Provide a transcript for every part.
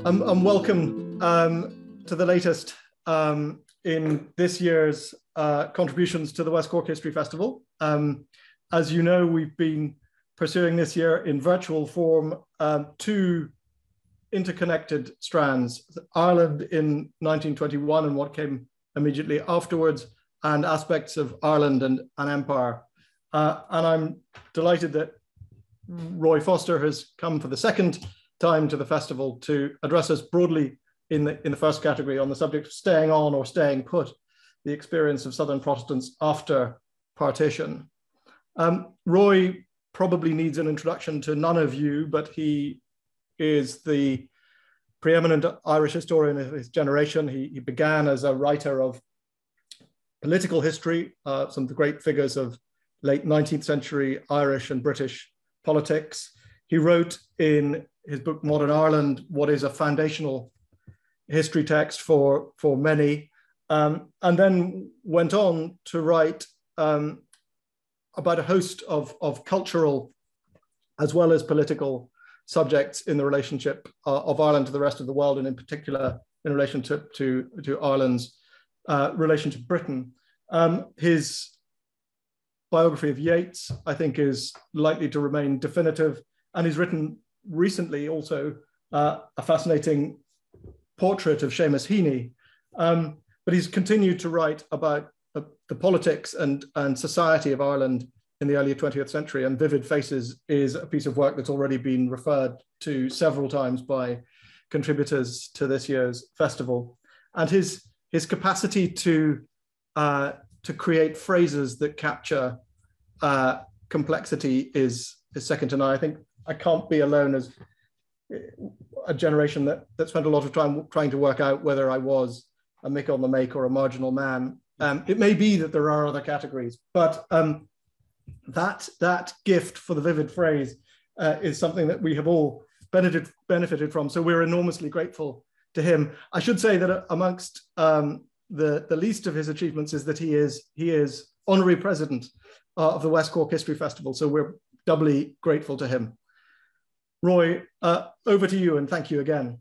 And welcome to the latest in this year's contributions to the West Cork History Festival. As you know, we've been pursuing this year in virtual form two interconnected strands: Ireland in 1921 and what came immediately afterwards, and aspects of Ireland and empire. And I'm delighted that Roy Foster has come for the second time to the festival to address us broadly in the first category on the subject of staying on or staying put, the experience of Southern Protestants after partition. Roy probably needs an introduction to none of you, but he is the preeminent Irish historian of his generation. He began as a writer of political history, some of the great figures of late 19th century Irish and British politics. He wrote in his book, Modern Ireland, what is a foundational history text for many, and then went on to write about a host of cultural as well as political subjects in the relationship of Ireland to the rest of the world, and in particular in relation to Ireland's relation to Britain. His biography of Yeats, I think, is likely to remain definitive, and he's written recently also a fascinating portrait of Seamus Heaney. But he's continued to write about the politics and society of Ireland in the early 20th century, and Vivid Faces is a piece of work that's already been referred to several times by contributors to this year's festival. And his capacity to create phrases that capture complexity is second to none. I think I can't be alone as a generation that spent a lot of time trying to work out whether I was a Mick on the Make or a marginal man. It may be that there are other categories, but that gift for the vivid phrase is something that we have all benefited from. So we're enormously grateful to him. I should say that amongst the least of his achievements is that he is honorary president of the West Cork History Festival. So we're doubly grateful to him. Roy, over to you, and thank you again.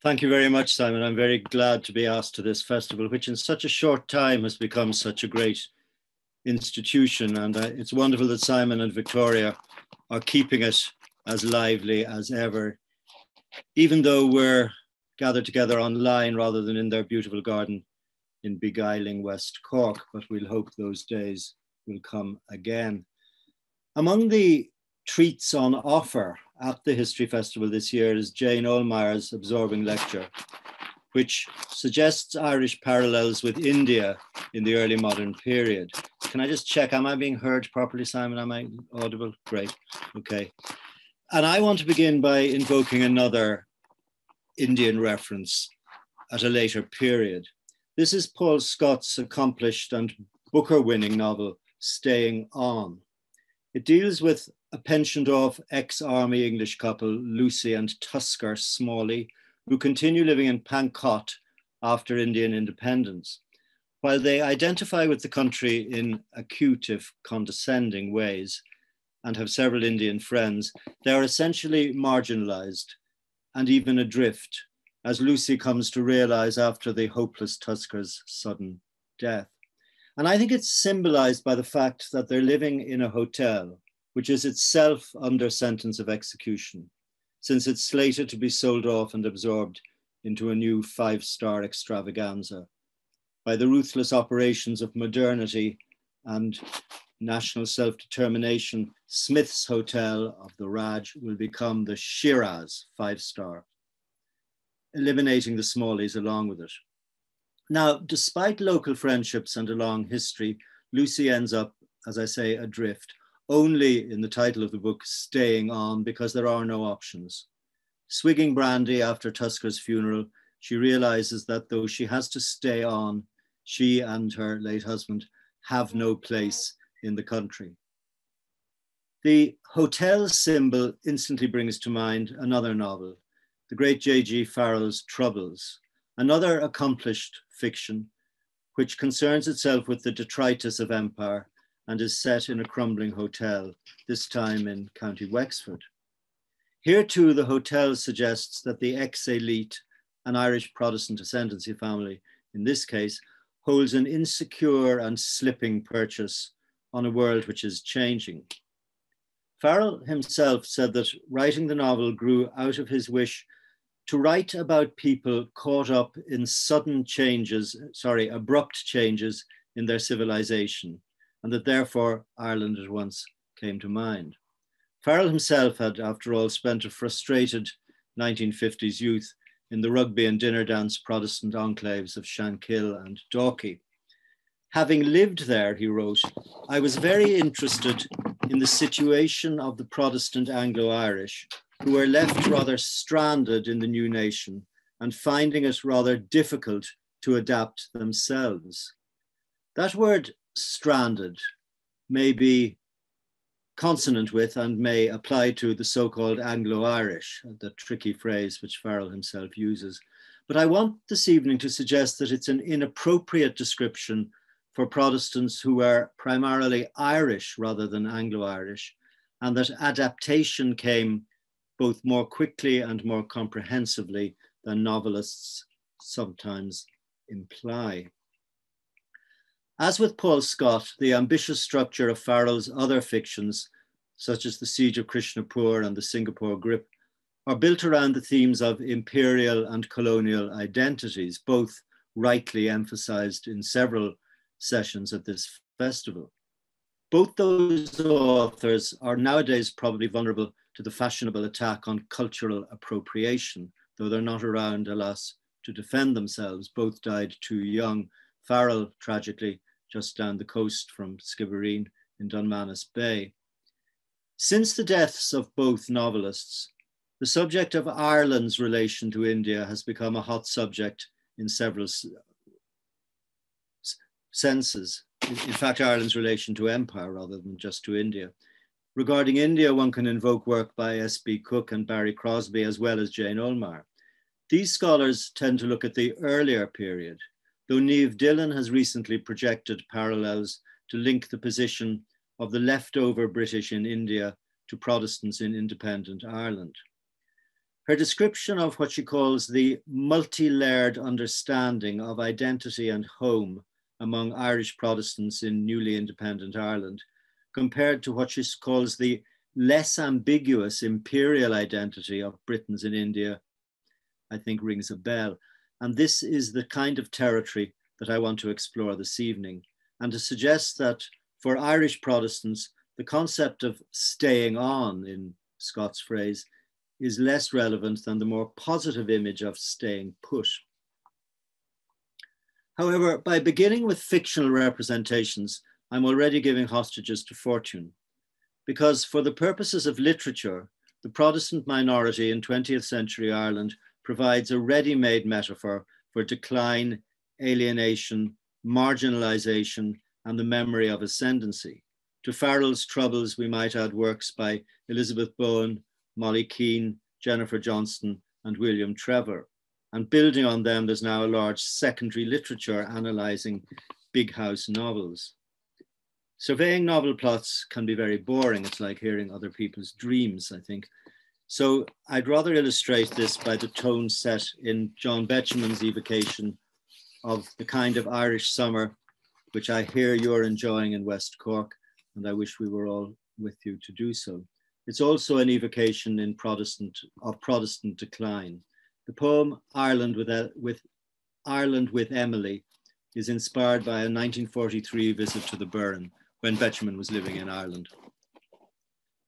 Thank you very much, Simon. I'm very glad to be asked to this festival, which in such a short time has become such a great institution. And it's wonderful that Simon and Victoria are keeping it as lively as ever, even though we're gathered together online rather than in their beautiful garden in beguiling West Cork. But we'll hope those days will come again. Among the treats on offer at the History Festival this year is Jane Ohlmeyer's absorbing lecture, which suggests Irish parallels with India in the early modern period. Can I just check, am I being heard properly, Simon? Am I audible? Great, okay. And I want to begin by invoking another Indian reference at a later period. This is Paul Scott's accomplished and Booker-winning novel, Staying On. It deals with a pensioned-off ex-army English couple, Lucy and Tusker Smalley, who continue living in Pankot after Indian independence. While they identify with the country in acute, if condescending ways, and have several Indian friends, they are essentially marginalized and even adrift, as Lucy comes to realize after the hopeless Tusker's sudden death. And I think it's symbolized by the fact that they're living in a hotel, which is itself under sentence of execution, since it's slated to be sold off and absorbed into a new five-star extravaganza by the ruthless operations of modernity and national self-determination. Smith's Hotel of the Raj will become the Shiraz five-star, eliminating the Smalleys along with it. Now, despite local friendships and a long history, Lucy ends up, as I say, adrift, only in the title of the book, Staying On, because there are no options. Swigging brandy after Tusker's funeral, she realizes that though she has to stay on, she and her late husband have no place in the country. The hotel symbol instantly brings to mind another novel, the great J.G. Farrell's Troubles, another accomplished fiction which concerns itself with the detritus of empire and is set in a crumbling hotel, this time in County Wexford. Here too, the hotel suggests that the ex-elite, an Irish Protestant ascendancy family in this case, holds an insecure and slipping purchase on a world which is changing. Farrell himself said that writing the novel grew out of his wish to write about people caught up in abrupt changes in their civilization, and that therefore Ireland at once came to mind. Farrell himself had, after all, spent a frustrated 1950s youth in the rugby and dinner dance Protestant enclaves of Shankill and Dalkey. Having lived there, he wrote, I was very interested in the situation of the Protestant Anglo-Irish, who were left rather stranded in the new nation and finding it rather difficult to adapt themselves. That word stranded may be consonant with and may apply to the so-called Anglo-Irish, the tricky phrase which Farrell himself uses. But I want this evening to suggest that it's an inappropriate description for Protestants who are primarily Irish rather than Anglo-Irish, and that adaptation came both more quickly and more comprehensively than novelists sometimes imply. As with Paul Scott, the ambitious structure of Farrell's other fictions, such as The Siege of Krishnapur and The Singapore Grip, are built around the themes of imperial and colonial identities, both rightly emphasized in several sessions at this festival. Both those authors are nowadays probably vulnerable to the fashionable attack on cultural appropriation, though they're not around, alas, to defend themselves. Both died too young. Farrell, tragically, just down the coast from Skibbereen in Dunmanus Bay. Since the deaths of both novelists, the subject of Ireland's relation to India has become a hot subject in several senses. In fact, Ireland's relation to empire rather than just to India. Regarding India, one can invoke work by S.B. Cook and Barry Crosby, as well as Jane Ulmar. These scholars tend to look at the earlier period, though Niamh Dillon has recently projected parallels to link the position of the leftover British in India to Protestants in independent Ireland. Her description of what she calls the multi-layered understanding of identity and home among Irish Protestants in newly independent Ireland, compared to what she calls the less ambiguous imperial identity of Britons in India, I think rings a bell. And this is the kind of territory that I want to explore this evening, and to suggest that for Irish Protestants, the concept of staying on, in Scott's phrase, is less relevant than the more positive image of staying put. However, by beginning with fictional representations, I'm already giving hostages to fortune, because for the purposes of literature, the Protestant minority in 20th century Ireland provides a ready-made metaphor for decline, alienation, marginalization, and the memory of ascendancy. To Farrell's troubles, we might add works by Elizabeth Bowen, Molly Keane, Jennifer Johnston, and William Trevor. And building on them, there's now a large secondary literature analyzing big house novels. Surveying novel plots can be very boring. It's like hearing other people's dreams, I think. So I'd rather illustrate this by the tone set in John Betjeman's evocation of the kind of Irish summer, which I hear you're enjoying in West Cork, and I wish we were all with you to do so. It's also an evocation in Protestant decline. The poem Ireland with Emily is inspired by a 1943 visit to the Burren when Betjeman was living in Ireland.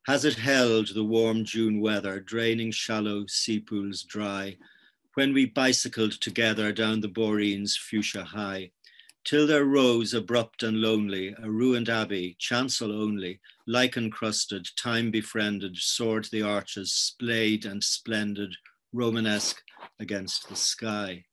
Has it held the warm June weather, draining shallow sea pools dry, when we bicycled together down the Boreens fuchsia high, till there rose abrupt and lonely, a ruined abbey, chancel only, lichen-crusted, time-befriended, soared the arches, splayed and splendid, Romanesque against the sky.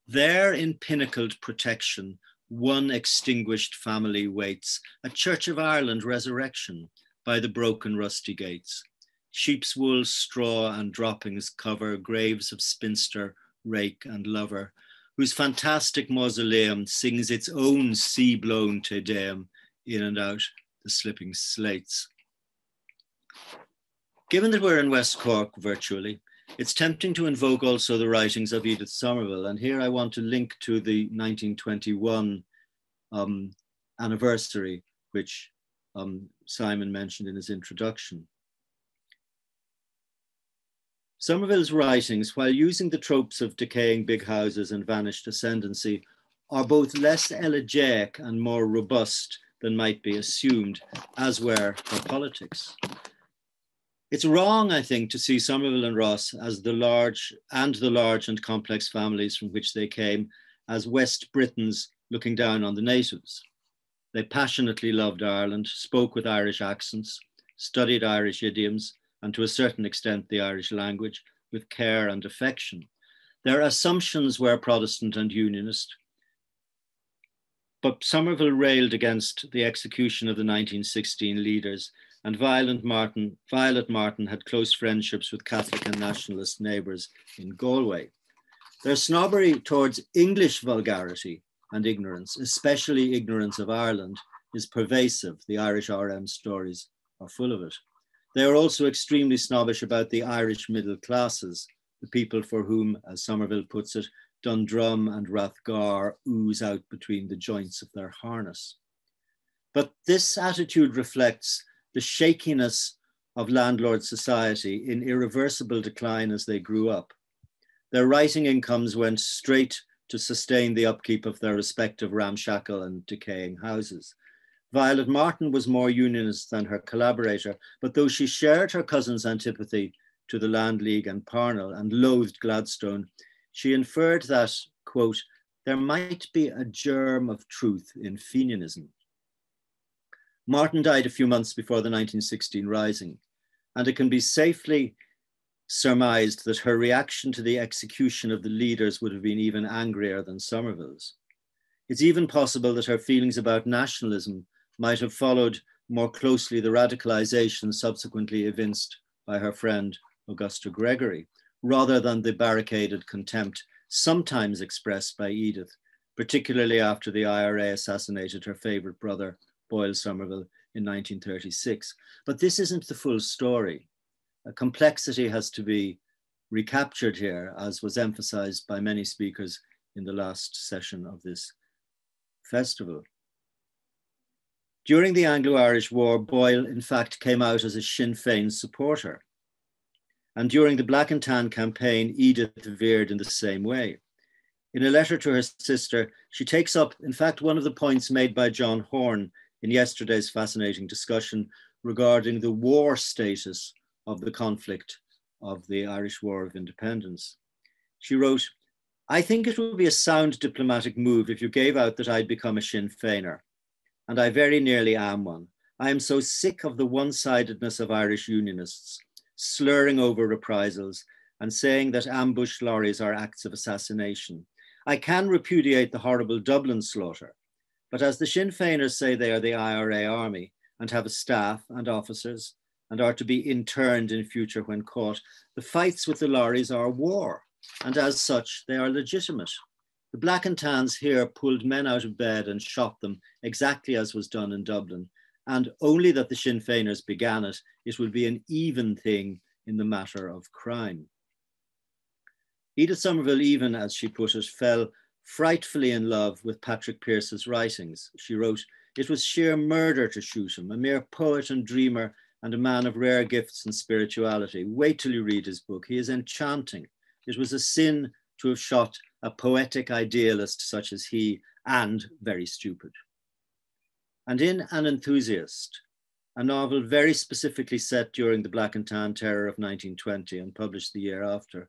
There in pinnacled protection, one extinguished family waits, a Church of Ireland resurrection by the broken rusty gates. Sheep's wool, straw and droppings cover graves of spinster, rake and lover, whose fantastic mausoleum sings its own sea-blown Te Deum in and out the slipping slates. Given that we're in West Cork virtually, it's tempting to invoke also the writings of Edith Somerville. And here I want to link to the 1921 anniversary, which Simon mentioned in his introduction. Somerville's writings, while using the tropes of decaying big houses and vanished ascendancy, are both less elegiac and more robust than might be assumed, as were her politics. It's wrong, I think, to see Somerville and Ross as the large and complex families from which they came as West Britons looking down on the natives. They passionately loved Ireland, spoke with Irish accents, studied Irish idioms, and to a certain extent the Irish language, with care and affection. Their assumptions were Protestant and Unionist, but Somerville railed against the execution of the 1916 leaders, and Violet Martin had close friendships with Catholic and nationalist neighbours in Galway. Their snobbery towards English vulgarity and ignorance, especially ignorance of Ireland, is pervasive. The Irish RM stories are full of it. They are also extremely snobbish about the Irish middle classes, the people for whom, as Somerville puts it, Dundrum and Rathgar ooze out between the joints of their harness. But this attitude reflects the shakiness of landlord society in irreversible decline as they grew up. Their writing incomes went straight to sustain the upkeep of their respective ramshackle and decaying houses. Violet Martin was more unionist than her collaborator, but though she shared her cousin's antipathy to the Land League and Parnell and loathed Gladstone, she inferred that, quote, there might be a germ of truth in Fenianism. Martin died a few months before the 1916 Rising, and it can be safely surmised that her reaction to the execution of the leaders would have been even angrier than Somerville's. It's even possible that her feelings about nationalism might have followed more closely the radicalization subsequently evinced by her friend Augusta Gregory, rather than the barricaded contempt sometimes expressed by Edith, particularly after the IRA assassinated her favorite brother, Boyle Somerville, in 1936. But this isn't the full story. A complexity has to be recaptured here, as was emphasized by many speakers in the last session of this festival. During the Anglo-Irish War, Boyle, in fact, came out as a Sinn Féin supporter. And during the Black and Tan campaign, Edith veered in the same way. In a letter to her sister, she takes up, in fact, one of the points made by John Horne in yesterday's fascinating discussion regarding the war status of the conflict of the Irish War of Independence. She wrote, I think it would be a sound diplomatic move if you gave out that I'd become a Sinn Féiner, and I very nearly am one. I am so sick of the one-sidedness of Irish Unionists, slurring over reprisals and saying that ambush lorries are acts of assassination. I can repudiate the horrible Dublin slaughter, but as the Sinn Féiners say they are the IRA army and have a staff and officers and are to be interned in future when caught, the fights with the lorries are war, and as such, they are legitimate. The Black and Tans here pulled men out of bed and shot them exactly as was done in Dublin, and only that the Sinn Féiners began it, it would be an even thing in the matter of crime. Edith Somerville even, as she put it, fell frightfully in love with Patrick Pearse's writings. She wrote, it was sheer murder to shoot him, a mere poet and dreamer and a man of rare gifts and spirituality. Wait till you read his book, he is enchanting. It was a sin to have shot a poetic idealist such as he, and very stupid. And in An Enthusiast, a novel very specifically set during the Black and Tan Terror of 1920 and published the year after,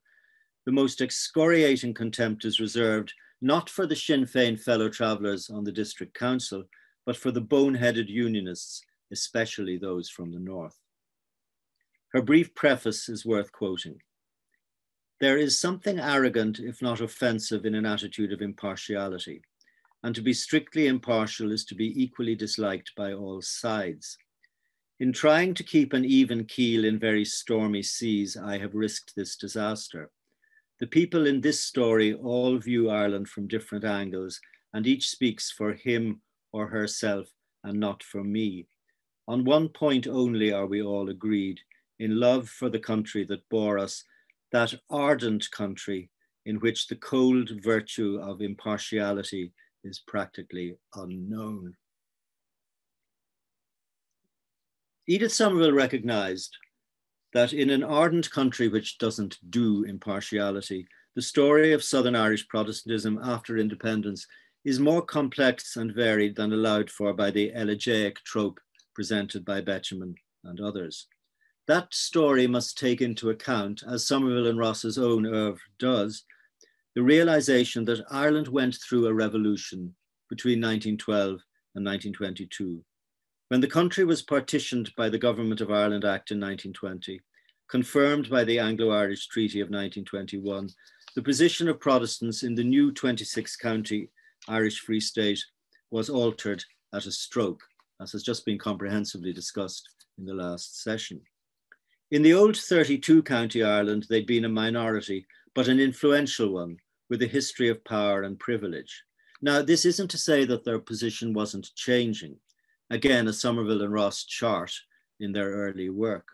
the most excoriating contempt is reserved not for the Sinn Féin fellow travellers on the district council, but for the boneheaded unionists, especially those from the north. Her brief preface is worth quoting. There is something arrogant, if not offensive, in an attitude of impartiality, and to be strictly impartial is to be equally disliked by all sides. In trying to keep an even keel in very stormy seas, I have risked this disaster. The people in this story all view Ireland from different angles, and each speaks for him or herself and not for me. On one point only are we all agreed. in love for the country that bore us, that ardent country in which the cold virtue of impartiality is practically unknown. Edith Somerville recognized that in an ardent country which doesn't do impartiality, the story of Southern Irish Protestantism after independence is more complex and varied than allowed for by the elegiac trope presented by Betjeman and others. That story must take into account, as Somerville and Ross's own oeuvre does, the realization that Ireland went through a revolution between 1912 and 1922. When the country was partitioned by the Government of Ireland Act in 1920, confirmed by the Anglo-Irish Treaty of 1921, the position of Protestants in the new 26-county Irish Free State was altered at a stroke, as has just been comprehensively discussed in the last session. In the old 32-county Ireland, they'd been a minority, but an influential one, with a history of power and privilege. Now, this isn't to say that their position wasn't changing. Again, as Somerville and Ross chart in their early work.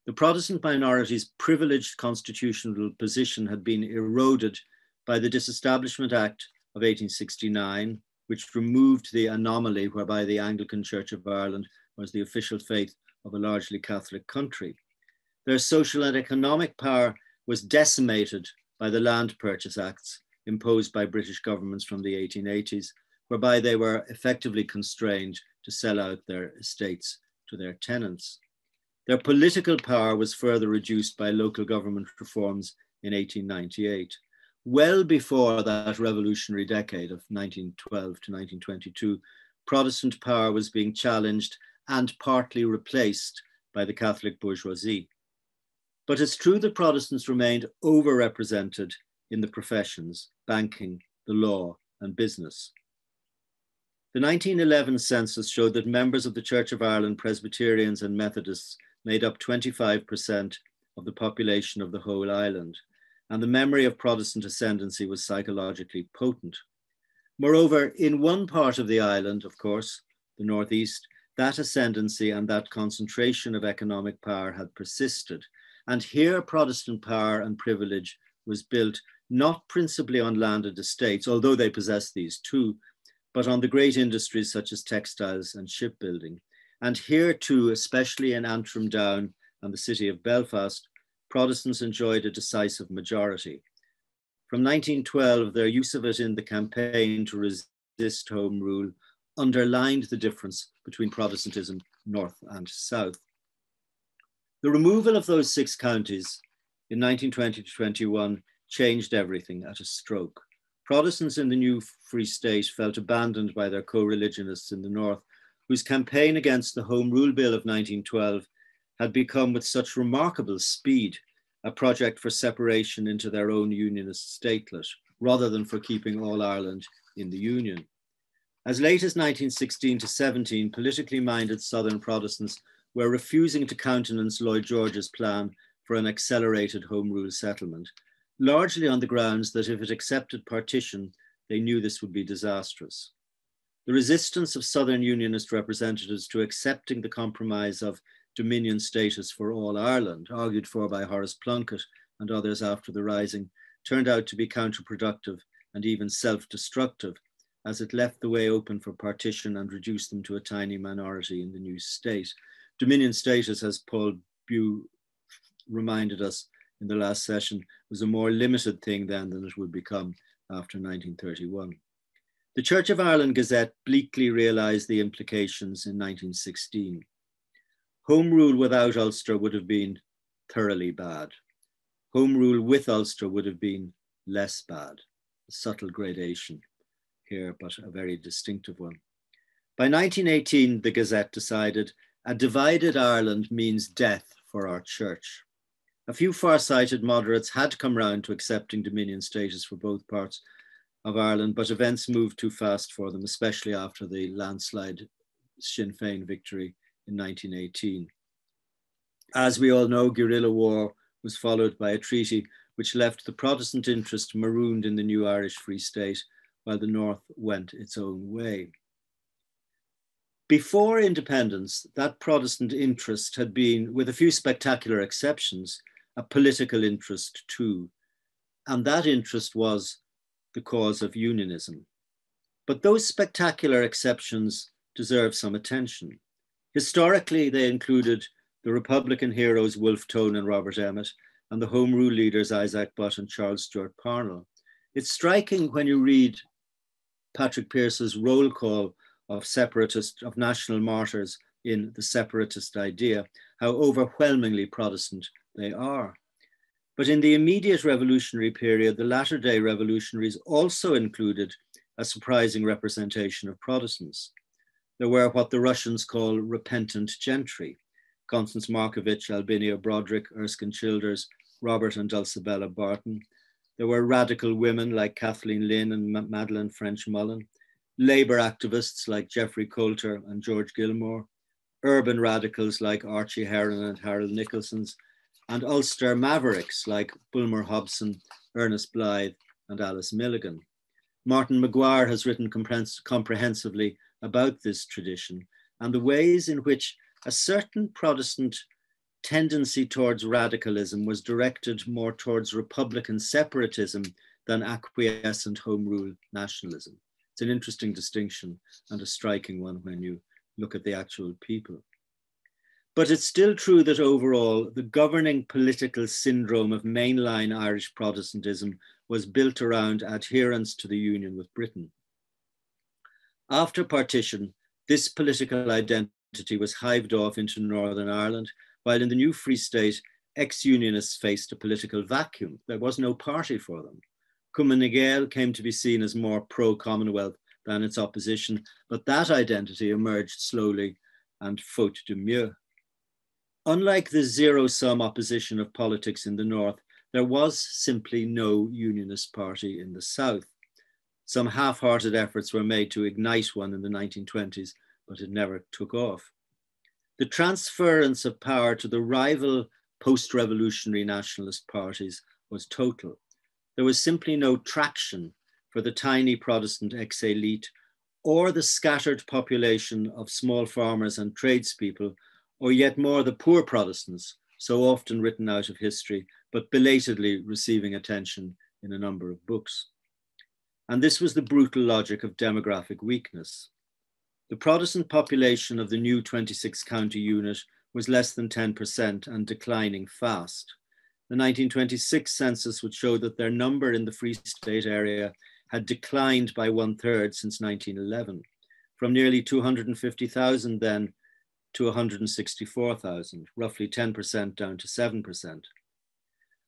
The Protestant minority's privileged constitutional position had been eroded by the Disestablishment Act of 1869, which removed the anomaly whereby the Anglican Church of Ireland was the official faith of a largely Catholic country. Their social and economic power was decimated by the Land Purchase Acts imposed by British governments from the 1880s, whereby they were effectively constrained to sell out their estates to their tenants. Their political power was further reduced by local government reforms in 1898. Well before that revolutionary decade of 1912 to 1922, Protestant power was being challenged and partly replaced by the Catholic bourgeoisie. But it's true that Protestants remained overrepresented in the professions, banking, the law, and business. The 1911 census showed that members of the Church of Ireland, Presbyterians and Methodists made up 25% of the population of the whole island, and the memory of Protestant ascendancy was psychologically potent. Moreover, in one part of the island, of course, the northeast, that ascendancy and that concentration of economic power had persisted. And here Protestant power and privilege was built not principally on landed estates, although they possessed these too, but on the great industries such as textiles and shipbuilding. And here too, especially in Antrim Down and the city of Belfast, Protestants enjoyed a decisive majority. From 1912, their use of it in the campaign to resist Home Rule underlined the difference between Protestantism north and south. The removal of those 6 counties in 1920 to 21 changed everything at a stroke. Protestants in the new Free State felt abandoned by their co-religionists in the north, whose campaign against the Home Rule Bill of 1912 had become with such remarkable speed a project for separation into their own unionist statelet, rather than for keeping all Ireland in the Union. As late as 1916 to 17, politically minded Southern Protestants were refusing to countenance Lloyd George's plan for an accelerated Home Rule settlement, largely on the grounds that if it accepted partition, they knew this would be disastrous. The resistance of Southern Unionist representatives to accepting the compromise of Dominion status for all Ireland, argued for by Horace Plunkett and others after the Rising, turned out to be counterproductive and even self-destructive, as it left the way open for partition and reduced them to a tiny minority in the new state. Dominion status, as Paul Bew reminded us in the last session, was a more limited thing then than it would become after 1931. The Church of Ireland Gazette bleakly realized the implications in 1916. Home Rule without Ulster would have been thoroughly bad. Home Rule with Ulster would have been less bad. A subtle gradation here, but a very distinctive one. By 1918, the Gazette decided, a divided Ireland means death for our church. A few far-sighted moderates had come round to accepting Dominion status for both parts of Ireland, but events moved too fast for them, especially after the landslide Sinn Féin victory in 1918. As we all know, guerrilla war was followed by a treaty which left the Protestant interest marooned in the new Irish Free State, while the North went its own way. Before independence, that Protestant interest had been, with a few spectacular exceptions, a political interest too. And that interest was the cause of unionism. But those spectacular exceptions deserve some attention. Historically, they included the Republican heroes Wolfe Tone and Robert Emmet, and the Home Rule leaders Isaac Butt and Charles Stuart Parnell. It's striking when you read Patrick Pearse's roll call of national martyrs in The Separatist Idea, how overwhelmingly Protestant they are. But in the immediate revolutionary period, the latter-day revolutionaries also included a surprising representation of Protestants. There were what the Russians call repentant gentry: Constance Markovich, Albinia Broderick, Erskine Childers, Robert and Dulcibella Barton. There were radical women like Kathleen Lynn and Madeleine French Mullen, Labour activists like Geoffrey Coulter and George Gilmore, urban radicals like Archie Heron and Harold Nicholson's, and Ulster mavericks like Bulmer Hobson, Ernest Blythe, and Alice Milligan. Martin Maguire has written comprehensively about this tradition and the ways in which a certain Protestant tendency towards radicalism was directed more towards Republican separatism than acquiescent home rule nationalism. It's an interesting distinction and a striking one when you look at the actual people. But it's still true that overall, the governing political syndrome of mainline Irish Protestantism was built around adherence to the union with Britain. After partition, this political identity was hived off into Northern Ireland, while in the new Free State, ex-unionists faced a political vacuum. There was no party for them. Cumann na Gael came to be seen as more pro-Commonwealth than its opposition, but that identity emerged slowly and faute de mieux. Unlike the zero-sum opposition of politics in the North, there was simply no unionist party in the South. Some half-hearted efforts were made to ignite one in the 1920s, but it never took off. The transference of power to the rival post-revolutionary nationalist parties was total. There was simply no traction for the tiny Protestant ex-elite or the scattered population of small farmers and tradespeople, or yet more the poor Protestants, so often written out of history, but belatedly receiving attention in a number of books. And this was the brutal logic of demographic weakness. The Protestant population of the new 26-county unit was less than 10% and declining fast. The 1926 census would show that their number in the Free State area had declined by 1/3 since 1911, from nearly 250,000 then to 164,000, roughly 10% down to 7%.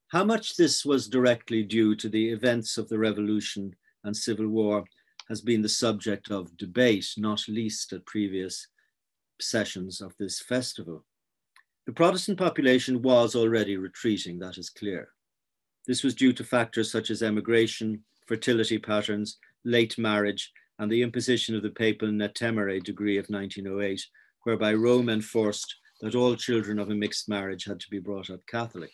How much this was directly due to the events of the Revolution and Civil War has been the subject of debate, not least at previous sessions of this festival. The Protestant population was already retreating, that is clear. This was due to factors such as emigration, fertility patterns, late marriage, and the imposition of the papal net temere decree of 1908, whereby Rome enforced that all children of a mixed marriage had to be brought up Catholic.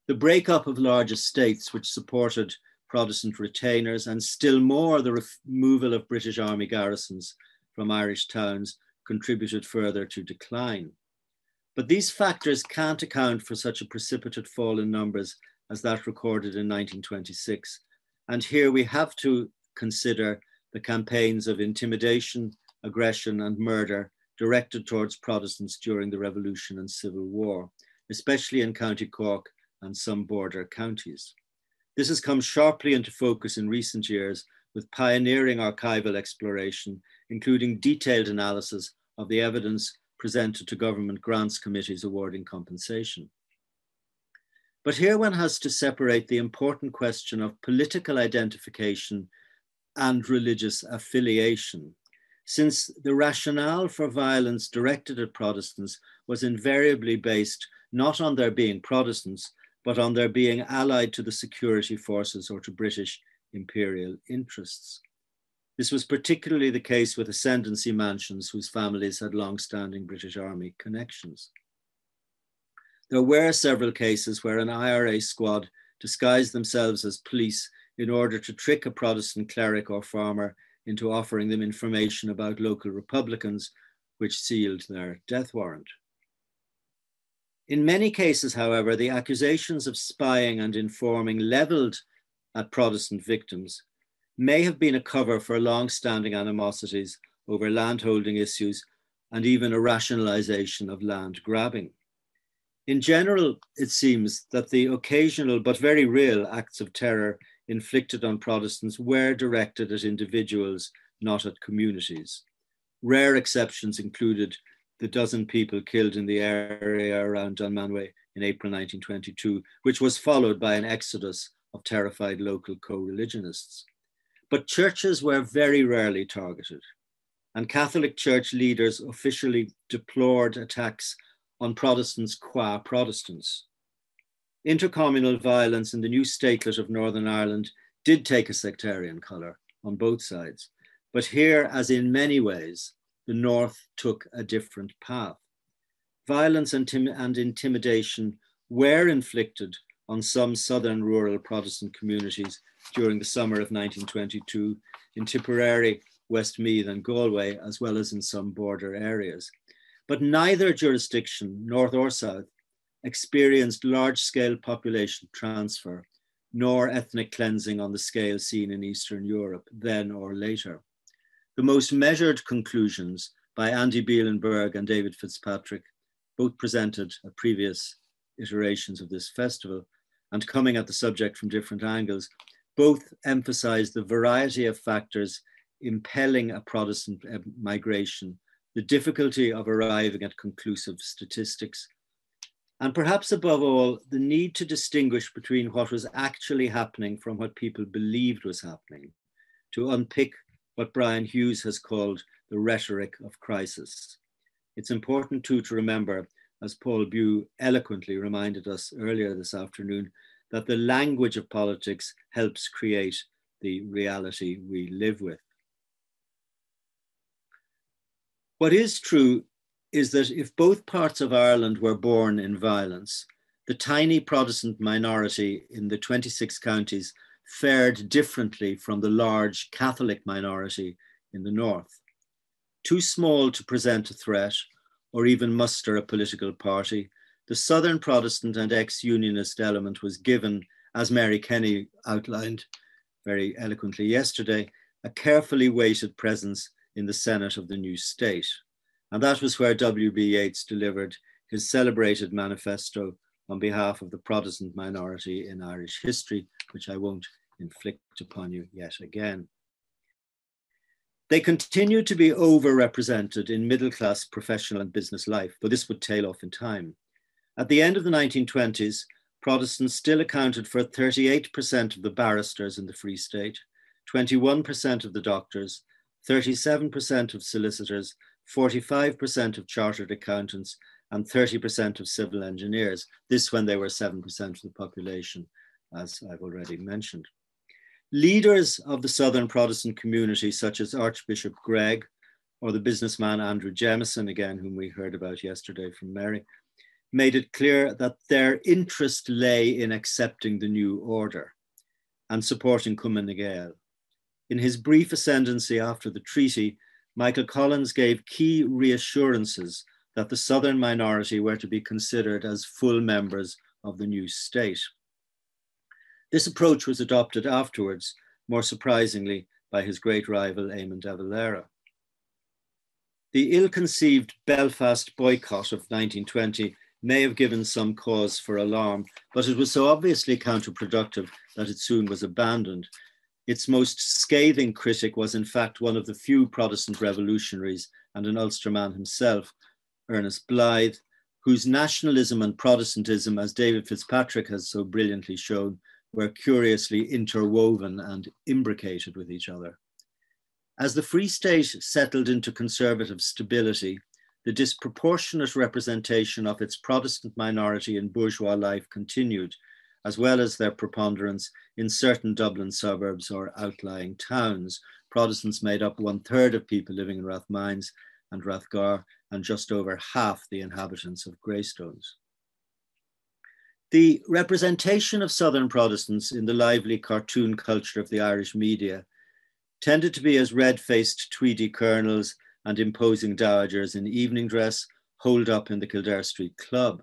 The breakup of large estates which supported Protestant retainers, and still more the removal of British Army garrisons from Irish towns, contributed further to decline. But these factors can't account for such a precipitate fall in numbers as that recorded in 1926. And here we have to consider the campaigns of intimidation, aggression, and murder directed towards Protestants during the Revolution and Civil War, especially in County Cork and some border counties. This has come sharply into focus in recent years with pioneering archival exploration, including detailed analysis of the evidence presented to government grants committees awarding compensation. But here one has to separate the important question of political identification and religious affiliation, since the rationale for violence directed at Protestants was invariably based not on their being Protestants, but on their being allied to the security forces or to British imperial interests. This was particularly the case with ascendancy mansions whose families had long-standing British Army connections. There were several cases where an IRA squad disguised themselves as police in order to trick a Protestant cleric or farmer into offering them information about local Republicans, which sealed their death warrant. In many cases, however, the accusations of spying and informing leveled at Protestant victims may have been a cover for long-standing animosities over landholding issues and even a rationalization of land grabbing. In general, it seems that the occasional but very real acts of terror inflicted on Protestants were directed at individuals, not at communities. Rare exceptions included the dozen people killed in the area around Dunmanway in April 1922, which was followed by an exodus of terrified local co-religionists. But churches were very rarely targeted, and Catholic Church leaders officially deplored attacks on Protestants qua Protestants. Intercommunal violence in the new statelet of Northern Ireland did take a sectarian colour on both sides, but here, as in many ways, the North took a different path. Violence and intimidation were inflicted on some southern rural Protestant communities during the summer of 1922 in Tipperary, Westmeath and Galway, as well as in some border areas. But neither jurisdiction, north or south, experienced large-scale population transfer, nor ethnic cleansing on the scale seen in Eastern Europe, then or later. The most measured conclusions by Andy Bielenberg and David Fitzpatrick, both presented at previous iterations of this festival, and coming at the subject from different angles, both emphasize the variety of factors impelling a Protestant migration, the difficulty of arriving at conclusive statistics, and perhaps above all, the need to distinguish between what was actually happening from what people believed was happening, to unpick what Brian Hughes has called the rhetoric of crisis. It's important too to remember, as Paul Bew eloquently reminded us earlier this afternoon, that the language of politics helps create the reality we live with. What is true is that if both parts of Ireland were born in violence, the tiny Protestant minority in the 26 counties fared differently from the large Catholic minority in the north. Too small to present a threat or even muster a political party, the Southern Protestant and ex-Unionist element was given, as Mary Kenny outlined very eloquently yesterday, a carefully weighted presence in the Senate of the new state. And that was where W.B. Yeats delivered his celebrated manifesto on behalf of the Protestant minority in Irish history, which I won't inflict upon you yet again. They continue to be overrepresented in middle-class professional and business life, but this would tail off in time. At the end of the 1920s, Protestants still accounted for 38% of the barristers in the Free State, 21% of the doctors, 37% of solicitors, 45% of chartered accountants, and 30% of civil engineers. This when they were 7% of the population, as I've already mentioned. Leaders of the Southern Protestant community, such as Archbishop Gregg or the businessman Andrew Jemison, again, whom we heard about yesterday from Mary, made it clear that their interest lay in accepting the new order and supporting Cumann na Gael. In his brief ascendancy after the treaty, Michael Collins gave key reassurances that the Southern minority were to be considered as full members of the new state. This approach was adopted afterwards, more surprisingly, by his great rival, Eamon de Valera. The ill-conceived Belfast boycott of 1920 may have given some cause for alarm, but it was so obviously counterproductive that it soon was abandoned. Its most scathing critic was in fact one of the few Protestant revolutionaries and an Ulsterman himself, Ernest Blythe, whose nationalism and Protestantism, as David Fitzpatrick has so brilliantly shown, were curiously interwoven and imbricated with each other. As the Free State settled into conservative stability, the disproportionate representation of its Protestant minority in bourgeois life continued, as well as their preponderance in certain Dublin suburbs or outlying towns. Protestants made up 1/3 of people living in Rathmines and Rathgar, and just over half the inhabitants of Greystones. The representation of Southern Protestants in the lively cartoon culture of the Irish media tended to be as red-faced tweedy colonels and imposing dowagers in evening dress holed up in the Kildare Street Club.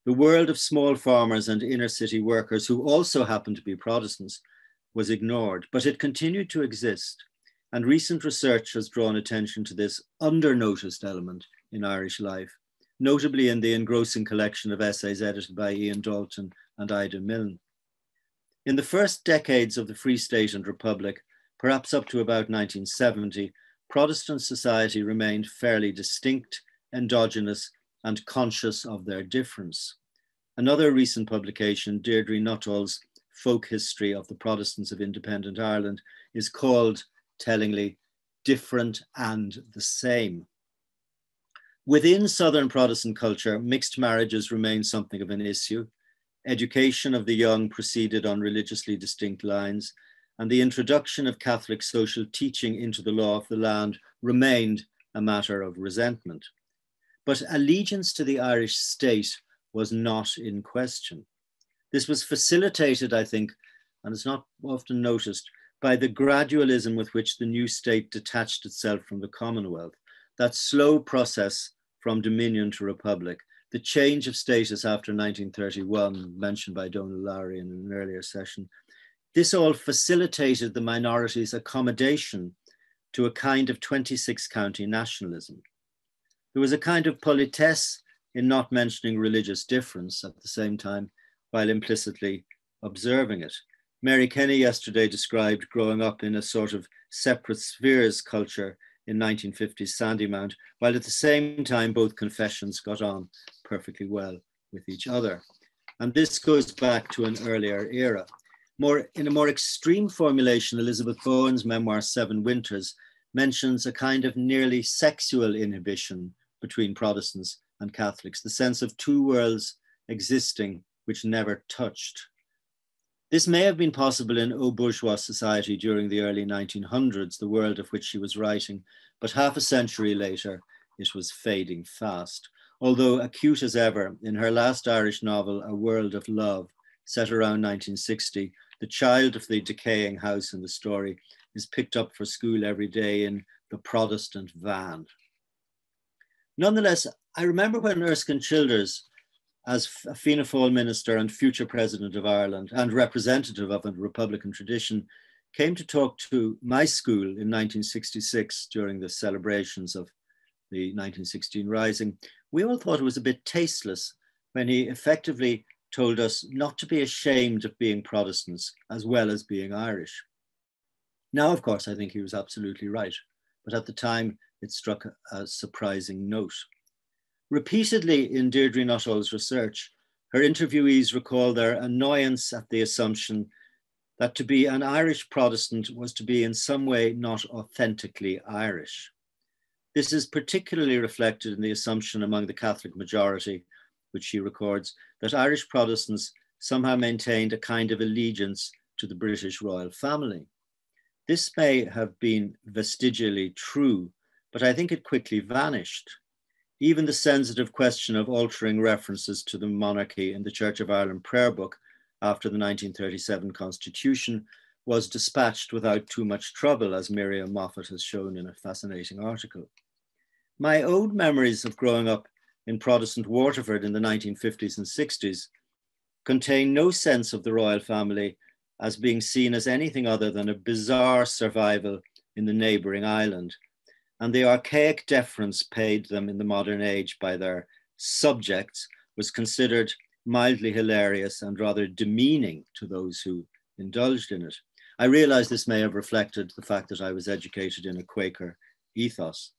The world of small farmers and inner city workers, who also happened to be Protestants, was ignored, but it continued to exist. And recent research has drawn attention to this under-noticed element in Irish life, notably in the engrossing collection of essays edited by Ian Dalton and Ida Milne. In the first decades of the Free State and Republic, perhaps up to about 1970, Protestant society remained fairly distinct, endogenous, and conscious of their difference. Another recent publication, Deirdre Nuttall's Folk History of the Protestants of Independent Ireland, is called, tellingly, Different and the Same. Within Southern Protestant culture, mixed marriages remain something of an issue. Education of the young proceeded on religiously distinct lines, and the introduction of Catholic social teaching into the law of the land remained a matter of resentment. But allegiance to the Irish state was not in question. This was facilitated, I think, and it's not often noticed, by the gradualism with which the new state detached itself from the Commonwealth, that slow process from dominion to republic, the change of status after 1931, mentioned by Donal Lowry in an earlier session. This all facilitated the minority's accommodation to a kind of 26 county nationalism. There was a kind of politesse in not mentioning religious difference at the same time, while implicitly observing it. Mary Kenny yesterday described growing up in a sort of separate spheres culture in 1950s Sandymount, while at the same time both confessions got on perfectly well with each other. And this goes back to an earlier era. In a more extreme formulation, Elizabeth Bowen's memoir, Seven Winters, mentions a kind of nearly sexual inhibition between Protestants and Catholics, the sense of two worlds existing which never touched. This may have been possible in bourgeois society during the early 1900s, the world of which she was writing, but half a century later, it was fading fast. Although acute as ever, in her last Irish novel, A World of Love, set around 1960, the child of the decaying house in the story is picked up for school every day in the Protestant van. Nonetheless, I remember when Erskine Childers, as a Fianna Fáil minister and future president of Ireland and representative of a Republican tradition, came to talk to my school in 1966 during the celebrations of the 1916 Rising. We all thought it was a bit tasteless when he effectively told us not to be ashamed of being Protestants as well as being Irish. Now, of course, I think he was absolutely right, but at the time it struck a surprising note. Repeatedly in Deirdre Nuttall's research, her interviewees recall their annoyance at the assumption that to be an Irish Protestant was to be in some way not authentically Irish. This is particularly reflected in the assumption among the Catholic majority, which she records, that Irish Protestants somehow maintained a kind of allegiance to the British royal family. This may have been vestigially true, but I think it quickly vanished. Even the sensitive question of altering references to the monarchy in the Church of Ireland prayer book after the 1937 Constitution was dispatched without too much trouble, as Miriam Moffat has shown in a fascinating article. My own memories of growing up in Protestant Waterford in the 1950s and 60s contain no sense of the royal family as being seen as anything other than a bizarre survival in the neighbouring island, and the archaic deference paid them in the modern age by their subjects was considered mildly hilarious and rather demeaning to those who indulged in it. I realise this may have reflected the fact that I was educated in a Quaker ethos.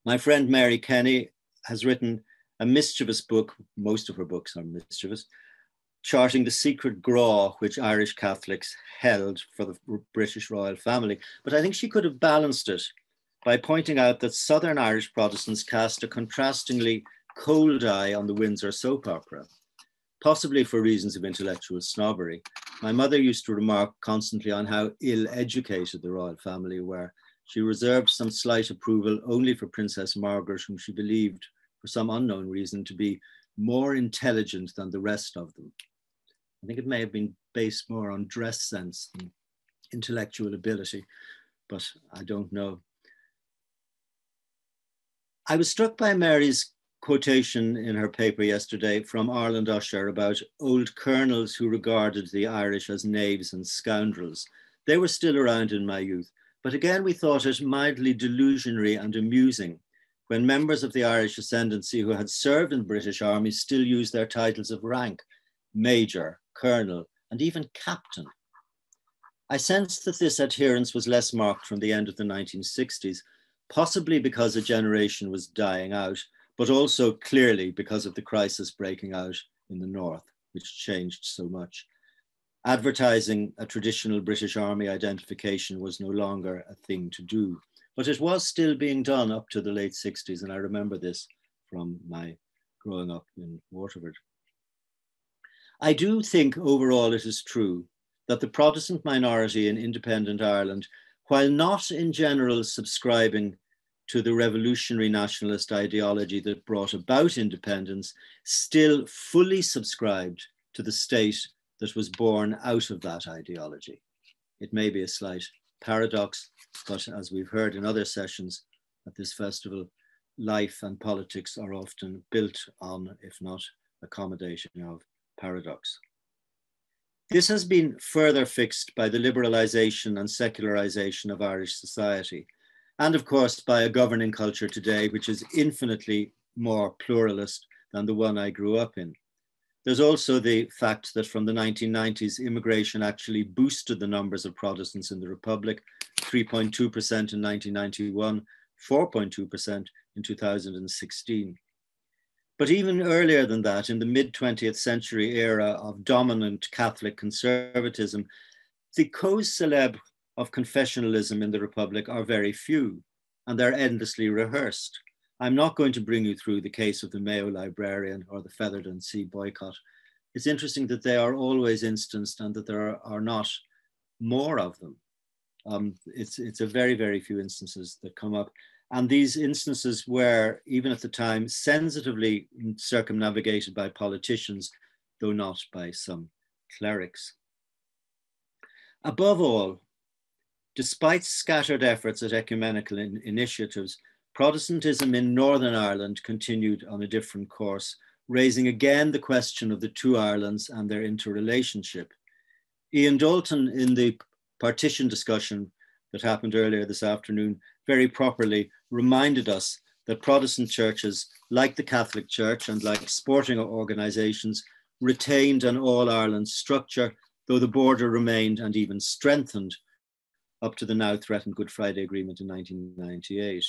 My friend Mary Kenny has written a mischievous book, most of her books are mischievous, charting the secret graw which Irish Catholics held for the British royal family. But I think she could have balanced it by pointing out that Southern Irish Protestants cast a contrastingly cold eye on the Windsor soap opera, possibly for reasons of intellectual snobbery. My mother used to remark constantly on how ill-educated the royal family were. She reserved some slight approval only for Princess Margaret, whom she believed, for some unknown reason, to be more intelligent than the rest of them. I think it may have been based more on dress sense than intellectual ability, but I don't know. I was struck by Mary's quotation in her paper yesterday from Ireland Usher about old colonels who regarded the Irish as knaves and scoundrels. They were still around in my youth, but again we thought it mildly delusionary and amusing when members of the Irish ascendancy who had served in the British Army still used their titles of rank, major, colonel, and even captain. I sensed that this adherence was less marked from the end of the 1960s, possibly because a generation was dying out, but also clearly because of the crisis breaking out in the North, which changed so much. Advertising a traditional British Army identification was no longer a thing to do, but it was still being done up to the late 60s, and I remember this from my growing up in Waterford. I do think overall it is true that the Protestant minority in independent Ireland, while not in general subscribing to the revolutionary nationalist ideology that brought about independence, still fully subscribed to the state that was born out of that ideology. It may be a slight paradox, but as we've heard in other sessions at this festival, life and politics are often built on, if not accommodation of, paradox. This has been further fixed by the liberalisation and secularisation of Irish society, and of course by a governing culture today which is infinitely more pluralist than the one I grew up in. There's also the fact that from the 1990s, immigration actually boosted the numbers of Protestants in the Republic, 3.2% in 1991, 4.2% in 2016. But even earlier than that, in the mid-20th century era of dominant Catholic conservatism, the causes célèbres of confessionalism in the Republic are very few, and they're endlessly rehearsed. I'm not going to bring you through the case of the Mayo librarian or the Featherton Sea boycott. It's interesting that they are always instanced and that there are not more of them. It's a very, very few instances that come up. And these instances were, even at the time, sensitively circumnavigated by politicians, though not by some clerics. Above all, despite scattered efforts at ecumenical initiatives, Protestantism in Northern Ireland continued on a different course, raising again the question of the two Irelands and their interrelationship. Ian Dalton, in the partition discussion that happened earlier this afternoon, very properly reminded us that Protestant churches, like the Catholic Church and like sporting organisations, retained an all-Ireland structure, though the border remained and even strengthened up to the now threatened Good Friday Agreement in 1998.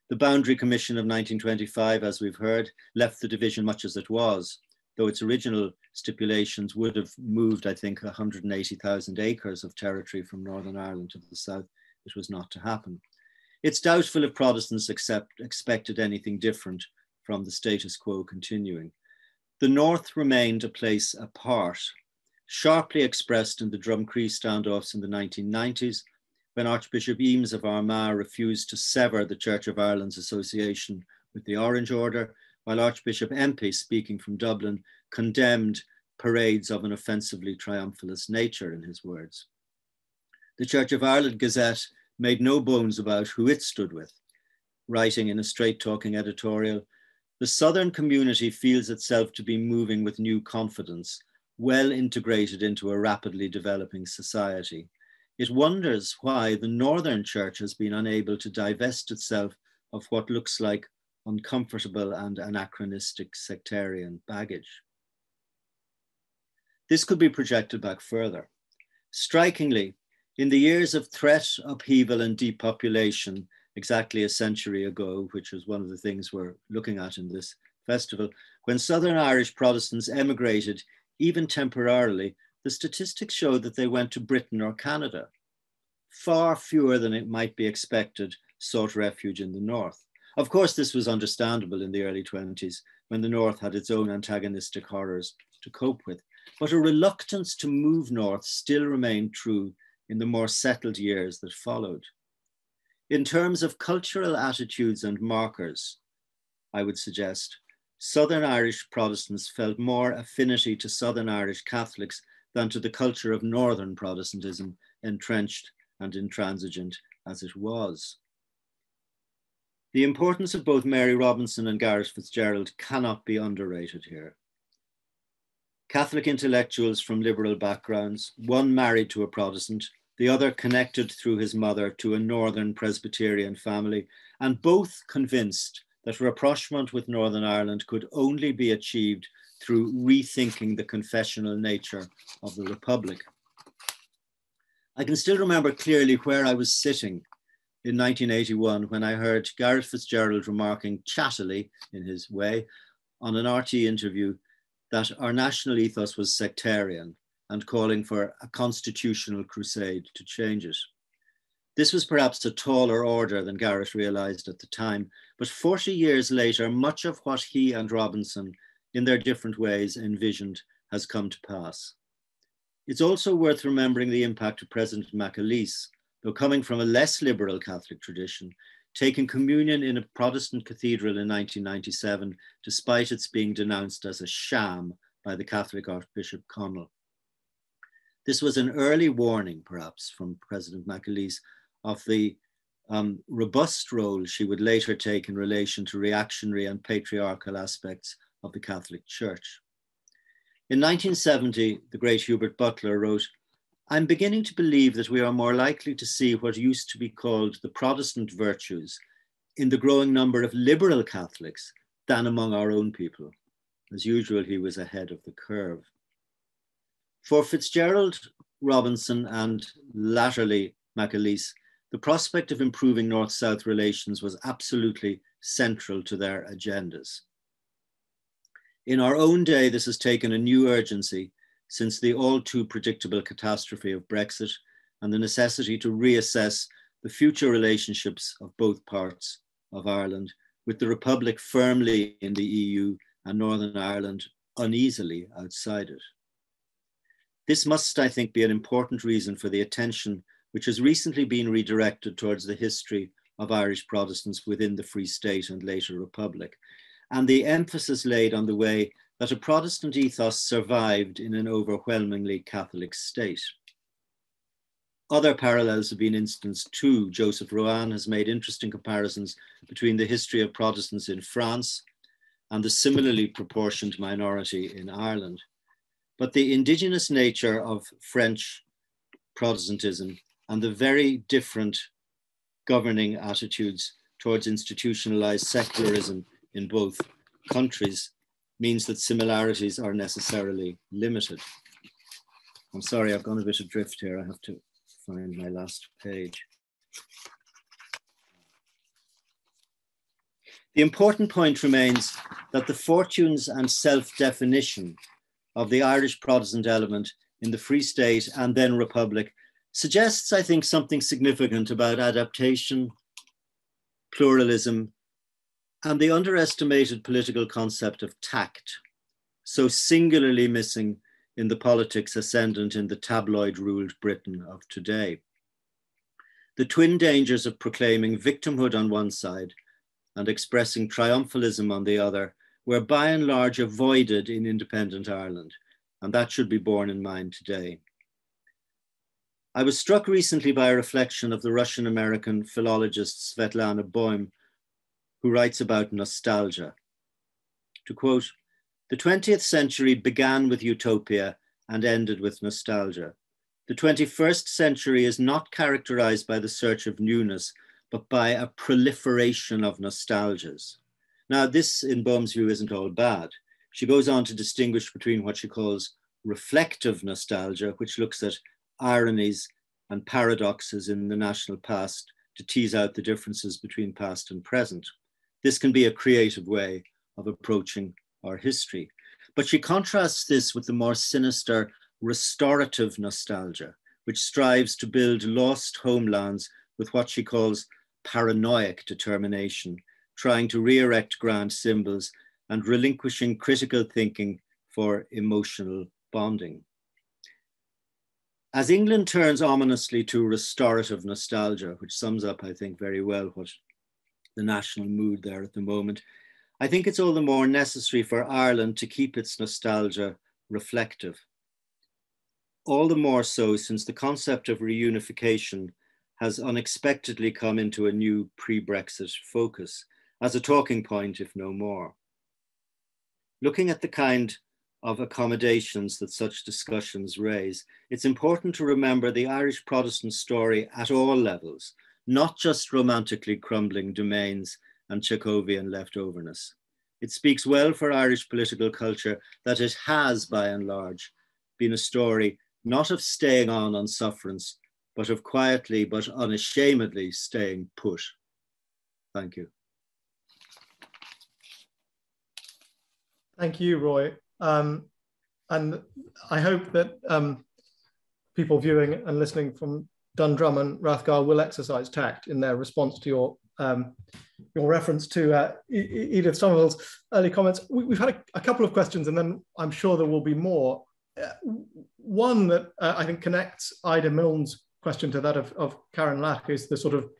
The Boundary Commission of 1925, as we've heard, left the division much as it was, though its original stipulations would have moved, I think, 180,000 acres of territory from Northern Ireland to the south. It was not to happen. It's doubtful if Protestants expected anything different from the status quo continuing. The North remained a place apart, sharply expressed in the Drumcree standoffs in the 1990s, when Archbishop Eames of Armagh refused to sever the Church of Ireland's association with the Orange Order, while Archbishop Empey, speaking from Dublin, condemned parades of an offensively triumphalist nature, in his words. The Church of Ireland Gazette made no bones about who it stood with, writing in a straight-talking editorial, "The Southern community feels itself to be moving with new confidence, well integrated into a rapidly developing society. It wonders why the Northern Church has been unable to divest itself of what looks like uncomfortable and anachronistic sectarian baggage." This could be projected back further. Strikingly, in the years of threat, upheaval, and depopulation, exactly a century ago, which was one of the things we're looking at in this festival, when Southern Irish Protestants emigrated, even temporarily, the statistics show that they went to Britain or Canada. Far fewer than it might be expected sought refuge in the North. Of course, this was understandable in the early 20s, when the North had its own antagonistic horrors to cope with. But a reluctance to move north still remained true in the more settled years that followed. In terms of cultural attitudes and markers, I would suggest, Southern Irish Protestants felt more affinity to Southern Irish Catholics than to the culture of Northern Protestantism, entrenched and intransigent as it was. The importance of both Mary Robinson and Gareth Fitzgerald cannot be underrated here. Catholic intellectuals from liberal backgrounds, one married to a Protestant, the other connected through his mother to a Northern Presbyterian family, and both convinced that rapprochement with Northern Ireland could only be achieved through rethinking the confessional nature of the Republic. I can still remember clearly where I was sitting in 1981 when I heard Gareth Fitzgerald remarking chattily, in his way, on an RT interview that our national ethos was sectarian and calling for a constitutional crusade to change it. This was perhaps a taller order than Gareth realised at the time, but 40 years later, much of what he and Robinson, in their different ways, envisioned has come to pass. It's also worth remembering the impact of President McAleese, though coming from a less liberal Catholic tradition, taking communion in a Protestant cathedral in 1997, despite its being denounced as a sham by the Catholic Archbishop Connell. This was an early warning, perhaps, from President McAleese of the robust role she would later take in relation to reactionary and patriarchal aspects of the Catholic Church. In 1970, the great Hubert Butler wrote, "I'm beginning to believe that we are more likely to see what used to be called the Protestant virtues in the growing number of liberal Catholics than among our own people." As usual, he was ahead of the curve. For Fitzgerald, Robinson, and latterly McAleese, the prospect of improving North-South relations was absolutely central to their agendas. In our own day, this has taken a new urgency since the all too predictable catastrophe of Brexit and the necessity to reassess the future relationships of both parts of Ireland, with the Republic firmly in the EU and Northern Ireland uneasily outside it. This must, I think, be an important reason for the attention which has recently been redirected towards the history of Irish Protestants within the Free State and later Republic, and the emphasis laid on the way that a Protestant ethos survived in an overwhelmingly Catholic state. Other parallels have been instanced too. Joseph Rowan has made interesting comparisons between the history of Protestants in France and the similarly proportioned minority in Ireland. But the indigenous nature of French Protestantism and the very different governing attitudes towards institutionalized secularism in both countries means that similarities are necessarily limited. I'm sorry, I've gone a bit adrift here. I have to find my last page. The important point remains that the fortunes and self-definition of the Irish Protestant element in the Free State and then Republic suggests, I think, something significant about adaptation, pluralism, and the underestimated political concept of tact, so singularly missing in the politics ascendant in the tabloid-ruled Britain of today. The twin dangers of proclaiming victimhood on one side and expressing triumphalism on the other were by and large avoided in independent Ireland, and that should be borne in mind today. I was struck recently by a reflection of the Russian-American philologist Svetlana Boym, who writes about nostalgia. To quote, "The 20th century began with utopia and ended with nostalgia. The 21st century is not characterized by the search of newness, but by a proliferation of nostalgias." Now, this, in Bohm's view, isn't all bad. She goes on to distinguish between what she calls reflective nostalgia, which looks at ironies and paradoxes in the national past to tease out the differences between past and present. This can be a creative way of approaching our history. But she contrasts this with the more sinister restorative nostalgia, which strives to build lost homelands with what she calls paranoid determination, trying to re-erect grand symbols and relinquishing critical thinking for emotional bonding. As England turns ominously to restorative nostalgia, which sums up, I think, very well what the national mood there at the moment, I think it's all the more necessary for Ireland to keep its nostalgia reflective. all the more so since the concept of reunification has unexpectedly come into a new pre-Brexit focus as a talking point, if no more. Looking at the kind of accommodations that such discussions raise, it's important to remember the Irish Protestant story at all levels, not just romantically crumbling domains and Chekhovian leftoverness. It speaks well for Irish political culture that it has, by and large, been a story not of staying on sufferance, but of quietly but unashamedly staying put. Thank you. Thank you, Roy. And I hope that people viewing and listening from Dundrum and Rathgar will exercise tact in their response to your reference to Edith Somerville's early comments. We've had a couple of questions, and then I'm sure there will be more. One that I think connects Ida Milne's question to that of Karen Lack is the sort of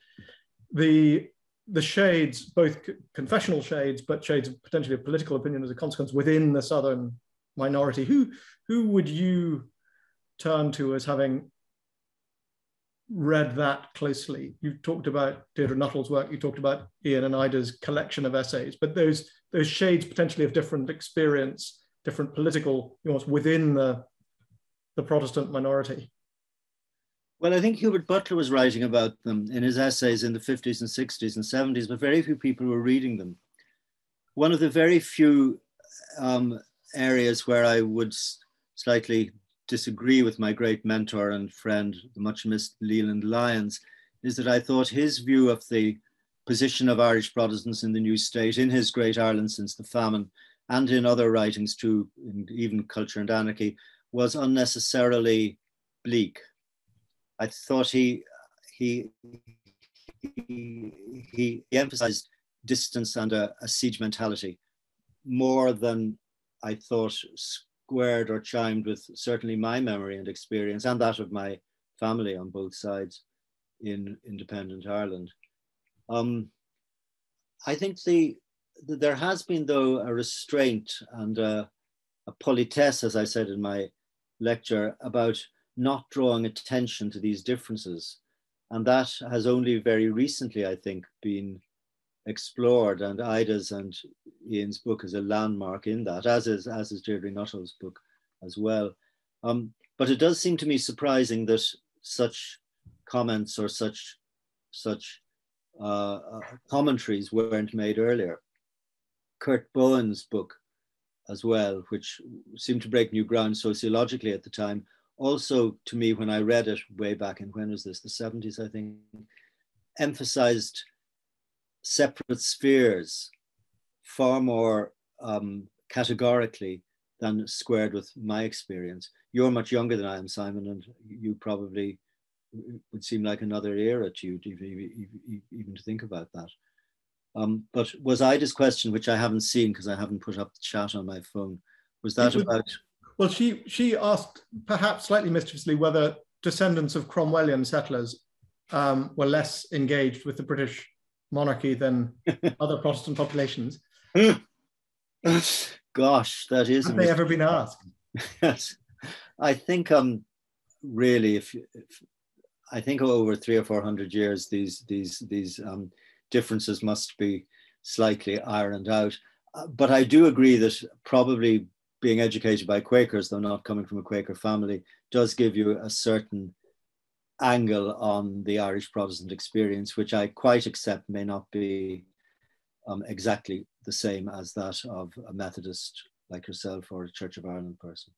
the shades, both confessional shades, but shades of potentially of political opinion as a consequence within the Southern minority. Who would you turn to as having read that closely? You talked about Deirdre Nuttall's work, you talked about Ian and Ida's collection of essays, but those shades potentially of different experience, different political nuance within the Protestant minority. Well, I think Hubert Butler was writing about them in his essays in the 50s and 60s and 70s, but very few people were reading them. One of the very few areas where I would slightly disagree with my great mentor and friend, the much missed Leland Lyons, is that I thought his view of the position of Irish Protestants in the new state, in his Great Ireland Since the Famine, and in other writings too, even Culture and Anarchy, was unnecessarily bleak. I thought he emphasized distance and a siege mentality more than I thought squared or chimed with certainly my memory and experience and that of my family on both sides in independent Ireland. I think there has been, though, a restraint and a politesse, as I said in my lecture, about not drawing attention to these differences. And that has only very recently, I think, been explored, and Ida's and Ian's book is a landmark in that, as is Deirdre Nuttall's book as well. But it does seem to me surprising that such comments or such commentaries weren't made earlier. Kurt Bowen's book as well, which seemed to break new ground sociologically at the time, also to me when I read it way back in, when was this, the 70s I think, emphasized separate spheres far more categorically than squared with my experience. You're much younger than I am, Simon, and you probably would seem like another era to you even to think about that. But was Ida's question, which I haven't seen because I haven't put up the chat on my phone, was that about? Well, she asked, perhaps slightly mischievously, whether descendants of Cromwellian settlers were less engaged with the British monarchy than other Protestant populations. Gosh, that is. Have they ever been asked? Yes, I think really, if I think over 300 or 400 years, these differences must be slightly ironed out. But I do agree that probably being educated by Quakers, though not coming from a Quaker family, does give you a certain angle on the Irish Protestant experience, which I quite accept may not be exactly the same as that of a Methodist like yourself or a Church of Ireland person.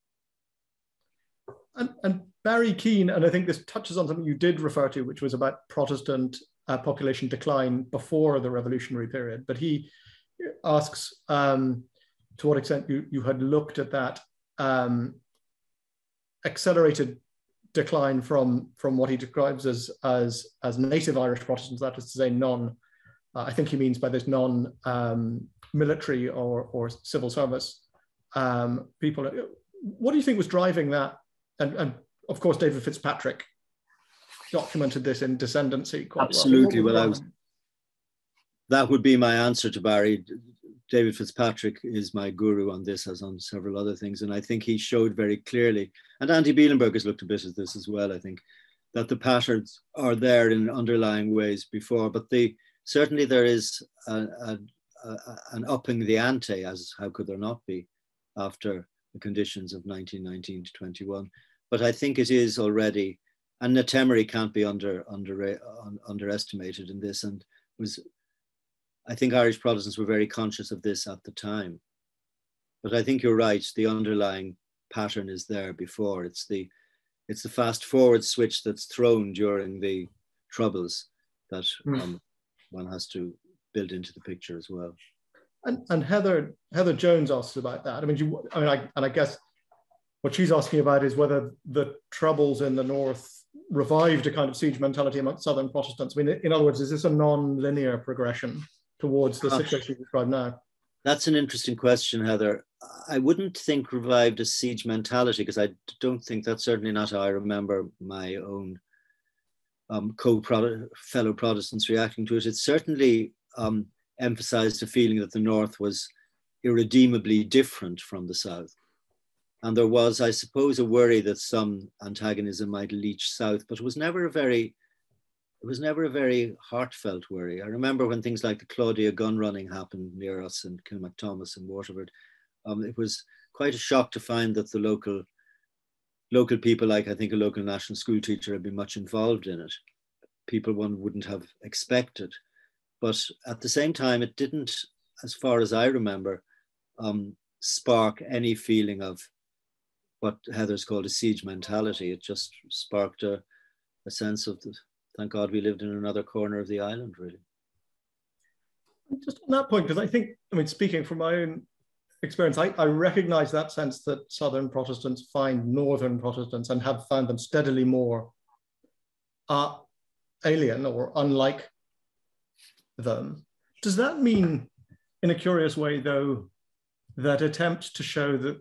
And Barry Keane, and I think this touches on something you did refer to, which was about Protestant population decline before the revolutionary period, but he asks to what extent you had looked at that accelerated decline from what he describes as native Irish Protestants, that is to say I think he means by this non-military or civil service people. What do you think was driving that? And of course, David Fitzpatrick documented this in Descendancy quite Absolutely. well. That would be my answer to Barry. David Fitzpatrick is my guru on this, as on several other things. And I think he showed very clearly, and Andy Bielenberg has looked a bit at this as well, I think, that the patterns are there in underlying ways before, but certainly there is an upping the ante, as how could there not be, after the conditions of 1919 to 21. But I think it is already, and Natemery can't be underestimated in this, and I think Irish Protestants were very conscious of this at the time. But I think you're right, the underlying pattern is there before. It's the fast forward switch that's thrown during the Troubles that one has to build into the picture as well. And Heather Jones asks about that. I guess what she's asking about is whether the Troubles in the North revived a kind of siege mentality amongst Southern Protestants. I mean, in other words, is this a non-linear progression towards the situation you described now? That's an interesting question, Heather. I wouldn't think revived a siege mentality, because I don't think that's certainly not how I remember my own fellow Protestants reacting to it. It certainly emphasized a feeling that the North was irredeemably different from the South. And there was, I suppose, a worry that some antagonism might leach south, but it was never a very heartfelt worry. I remember when things like the Claudia gun running happened near us in Kilmacthomas and Waterford. It was quite a shock to find that the local people, like I think a local national school teacher, had been much involved in it. People one wouldn't have expected. But at the same time, it didn't, as far as I remember, spark any feeling of what Heather's called a siege mentality. It just sparked a sense of, thank God we lived in another corner of the island, really. Just on that point, because I think, speaking from my own experience, I recognize that sense that Southern Protestants find Northern Protestants and have found them steadily more alien or unlike them. Does that mean, in a curious way, though, that attempts to show that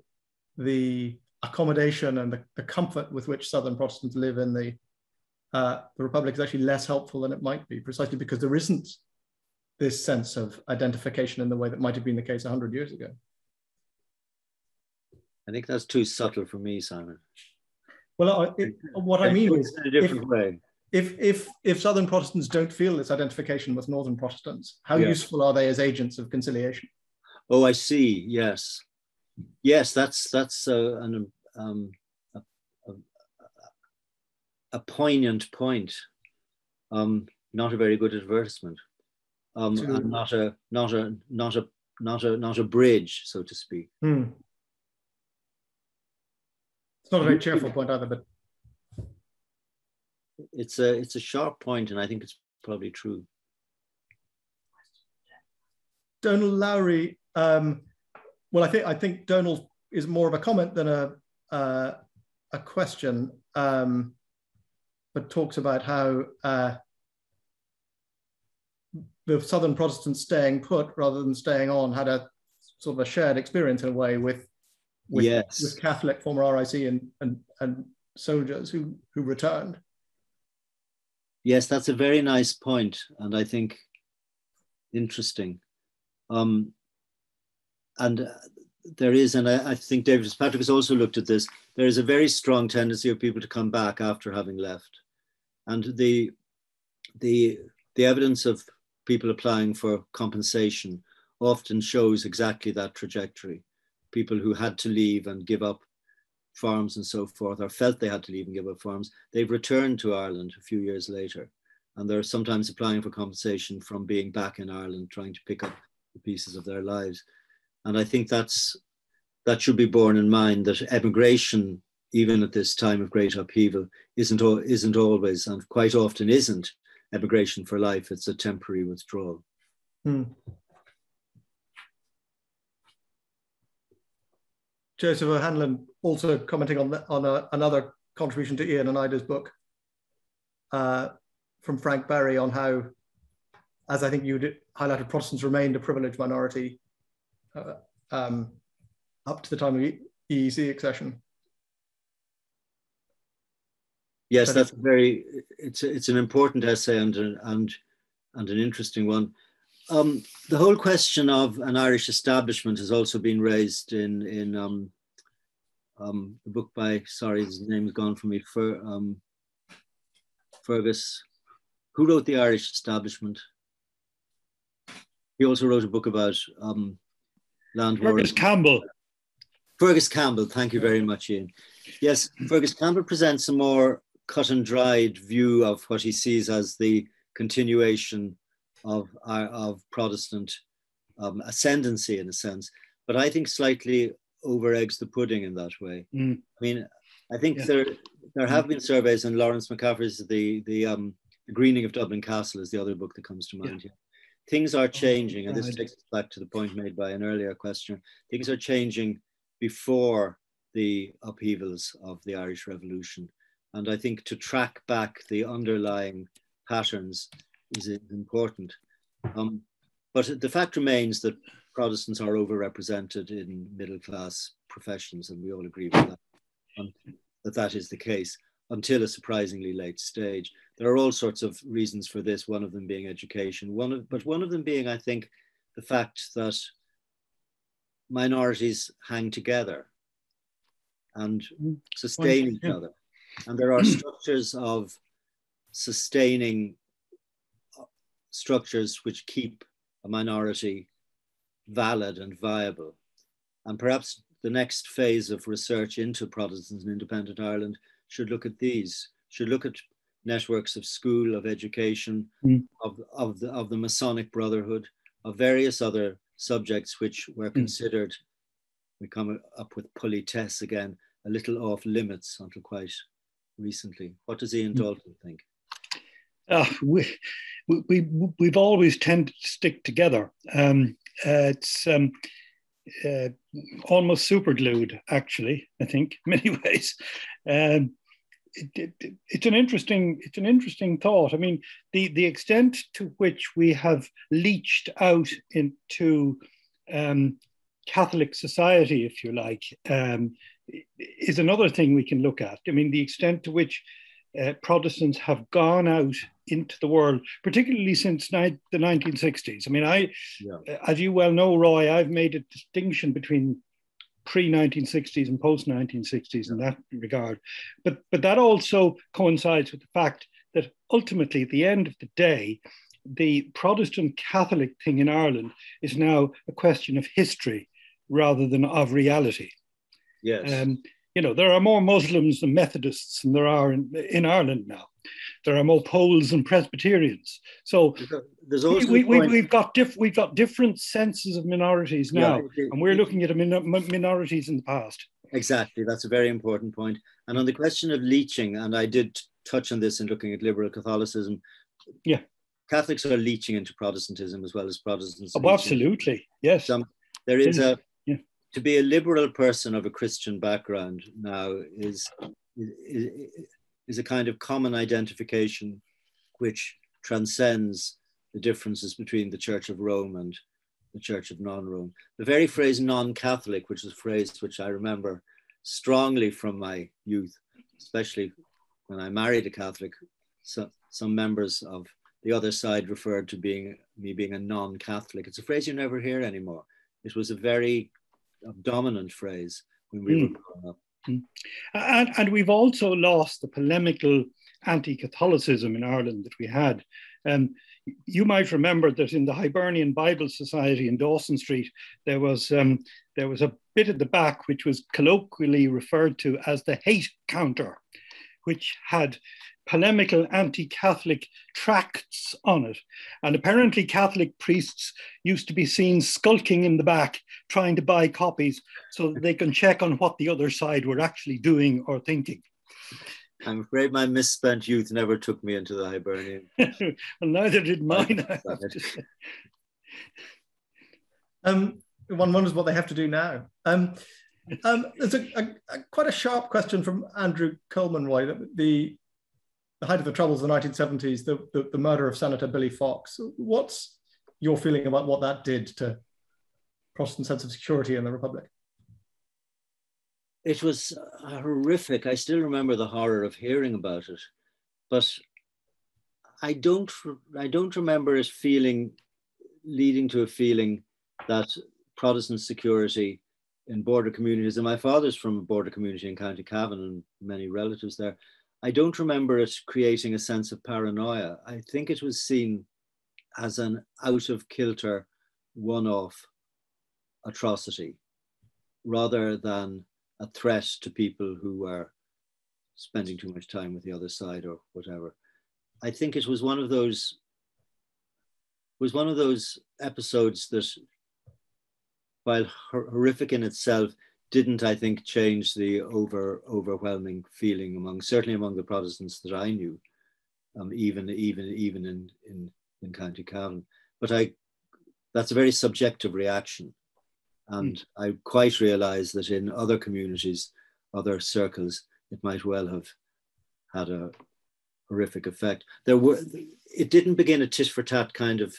the accommodation and the comfort with which Southern Protestants live in the Republic is actually less helpful than it might be, precisely because there isn't this sense of identification in the way that might have been the case 100 years ago? I think that's too subtle for me, Simon. Well, what I mean is, in a different way. If Southern Protestants don't feel this identification with Northern Protestants, how useful are they as agents of conciliation? Oh, I see. Yes, that's a poignant point. Not a very good advertisement, and not a bridge, so to speak. It's not a very cheerful point either, but it's a sharp point, and I think it's probably true. Donal Lowry, well, I think Donal is more of a comment than a question, but talks about how the Southern Protestants staying put rather than staying on had a sort of a shared experience in a way with Catholic former RIC and soldiers who returned. Yes, that's a very nice point, and I think interesting. And there is, and I think David Fitzpatrick has also looked at this, there is a very strong tendency of people to come back after having left. And the evidence of people applying for compensation often shows exactly that trajectory. People who had to leave and give up farms and so forth, or felt they had to leave and give up farms, they've returned to Ireland a few years later. And they're sometimes applying for compensation from being back in Ireland, trying to pick up the pieces of their lives. And I think that should be borne in mind, that emigration, even at this time of great upheaval, isn't always, and quite often isn't, emigration for life. It's a temporary withdrawal. Joseph O'Hanlon also commenting on another contribution to Ian and Ida's book from Frank Barry on how, as I think you highlighted, Protestants remained a privileged minority up to the time of EEC accession. Yes, it's an important essay and an interesting one. the whole question of an Irish establishment has also been raised in the book by, sorry, his name is gone from me, Fergus. Who wrote The Irish Establishment? He also wrote a book about land wars. Fergus Campbell. Fergus Campbell, thank you very much, Ian. Yes, Fergus Campbell presents a more cut and dried view of what he sees as the continuation of Protestant ascendancy, in a sense, but I think slightly over eggs the pudding in that way. I mean, I think there have been surveys, and Lawrence McCaffrey's the Greening of Dublin Castle is the other book that comes to mind here. Things are changing, and this takes us back to the point made by an earlier questioner. Things are changing before the upheavals of the Irish Revolution. And I think to track back the underlying patterns is important. But the fact remains that Protestants are overrepresented in middle-class professions, and we all agree with that, that is the case until a surprisingly late stage. There are all sorts of reasons for this, one of them being education, but one of them being, I think, the fact that minorities hang together and sustain each other. And there are structures of sustaining structures which keep a minority valid and viable. And perhaps the next phase of research into Protestants in independent Ireland should look at these, should look at networks of school, of education, of the Masonic Brotherhood, of various other subjects which were considered, we come up with politesse again, a little off limits until quite recently. What does Ian Dalton think? We've always tended to stick together. It's almost super glued, actually, I think, in many ways. It's an interesting thought. I mean, the extent to which we have leached out into Catholic society, if you like, is another thing we can look at. I mean, the extent to which Protestants have gone out into the world, particularly since the 1960s. I mean, as you well know, Roy, I've made a distinction between pre-1960s and post-1960s in that regard. But that also coincides with the fact that ultimately, at the end of the day, the Protestant Catholic thing in Ireland is now a question of history rather than of reality. Yes. You know, there are more Muslims than Methodists than there are in Ireland now. There are more Poles and Presbyterians. So we've got different senses of minorities now, and we're looking at minorities in the past. Exactly, that's a very important point. And on the question of leaching, and I did touch on this in looking at liberal Catholicism. Yeah, Catholics are leaching into Protestantism as well as Protestants. Oh, absolutely, yes. There is to be a liberal person of a Christian background now is a kind of common identification which transcends the differences between the Church of Rome and the Church of non-Rome. The very phrase non-Catholic, which is a phrase which I remember strongly from my youth, especially when I married a Catholic, so some members of the other side referred to me being a non-Catholic. It's a phrase you never hear anymore. It was a very dominant phrase when we were growing up. And we've also lost the polemical anti-Catholicism in Ireland that we had. You might remember that in the Hibernian Bible Society in Dawson Street, there was a bit at the back which was colloquially referred to as the hate counter, which had polemical anti-Catholic tracts on it. And apparently Catholic priests used to be seen skulking in the back, trying to buy copies so that they can check on what the other side were actually doing or thinking. I'm afraid my misspent youth never took me into the Hibernian. Well, neither did mine. One wonders what they have to do now. There's quite a sharp question from Andrew Coleman, Roy, that the height of the troubles of the 1970s, the murder of Senator Billy Fox. What's your feeling about what that did to Protestant sense of security in the Republic? It was horrific. I still remember the horror of hearing about it, but I don't remember it feeling leading to a feeling that Protestant security in border communities, and my father's from a border community in County Cavan and many relatives there, I don't remember it creating a sense of paranoia. I think it was seen as an out of kilter, one-off atrocity, rather than a threat to people who were spending too much time with the other side or whatever. I think it was one of those episodes that, while horrific in itself, didn't, I think, change the overwhelming feeling certainly among the Protestants that I knew, even in County Cavan. But that's a very subjective reaction. And I quite realize that in other communities, other circles, it might well have had a horrific effect. It didn't begin a tit for tat kind of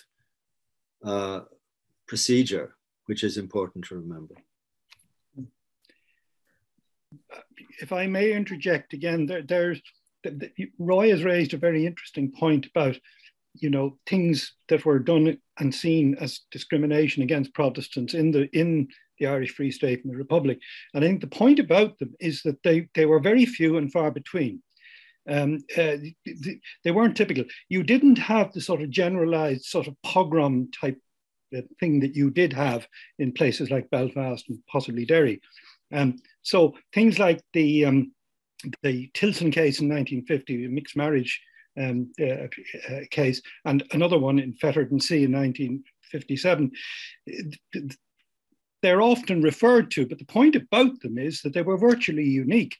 procedure, which is important to remember. If I may interject again, Roy has raised a very interesting point about, things that were done and seen as discrimination against Protestants in the Irish Free State and the Republic. And I think the point about them is that they were very few and far between. They weren't typical. You didn't have the sort of generalized sort of pogrom type thing that you did have in places like Belfast and possibly Derry. So things like the Tilson case in 1950, a mixed marriage case, and another one in Fetterden Sea in 1957, they're often referred to, but the point about them is that they were virtually unique.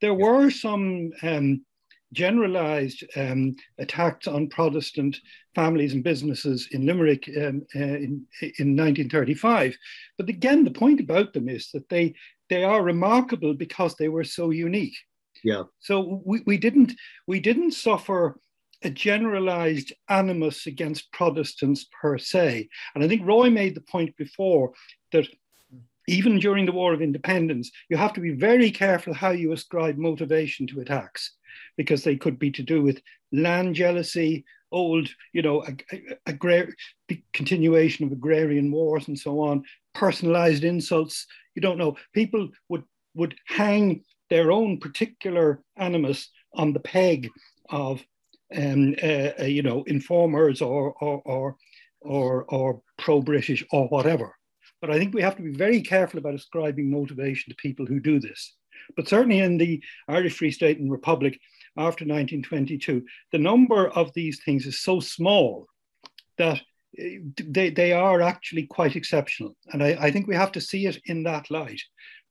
There were some generalized attacks on Protestant families and businesses in Limerick in 1935. But again, the point about them is that they are remarkable because they were so unique. Yeah. So we didn't suffer a generalized animus against Protestants per se. And I think Roy made the point before that even during the War of Independence, you have to be very careful how you ascribe motivation to attacks, because they could be to do with land jealousy, old, continuation of agrarian wars and so on, personalized insults. You don't know. People would hang their own particular animus on the peg of, informers or pro-British or whatever. But I think we have to be very careful about ascribing motivation to people who do this. But certainly in the Irish Free State and Republic after 1922, the number of these things is so small that they are actually quite exceptional. And I think we have to see it in that light.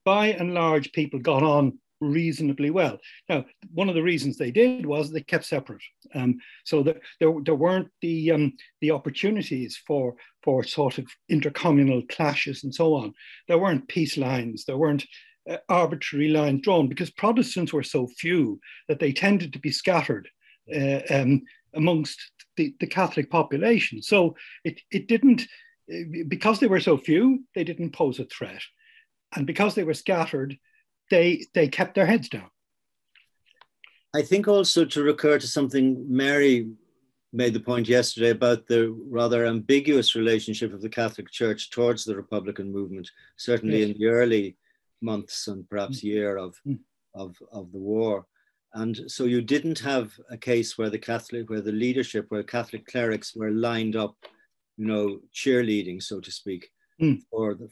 By and large, people got on reasonably well. Now, one of the reasons they did was they kept separate. So that there weren't the opportunities for sort of intercommunal clashes and so on. There weren't peace lines. There weren't arbitrary lines drawn, because Protestants were so few that they tended to be scattered amongst the Catholic population. So it didn't, because they were so few, they didn't pose a threat. And because they were scattered, they kept their heads down. I think also, to recur to something Mary made the point yesterday about the rather ambiguous relationship of the Catholic Church towards the Republican movement, certainly in the early months and perhaps year of the war. And so you didn't have a case where the leadership, where Catholic clerics were lined up, cheerleading, so to speak, for the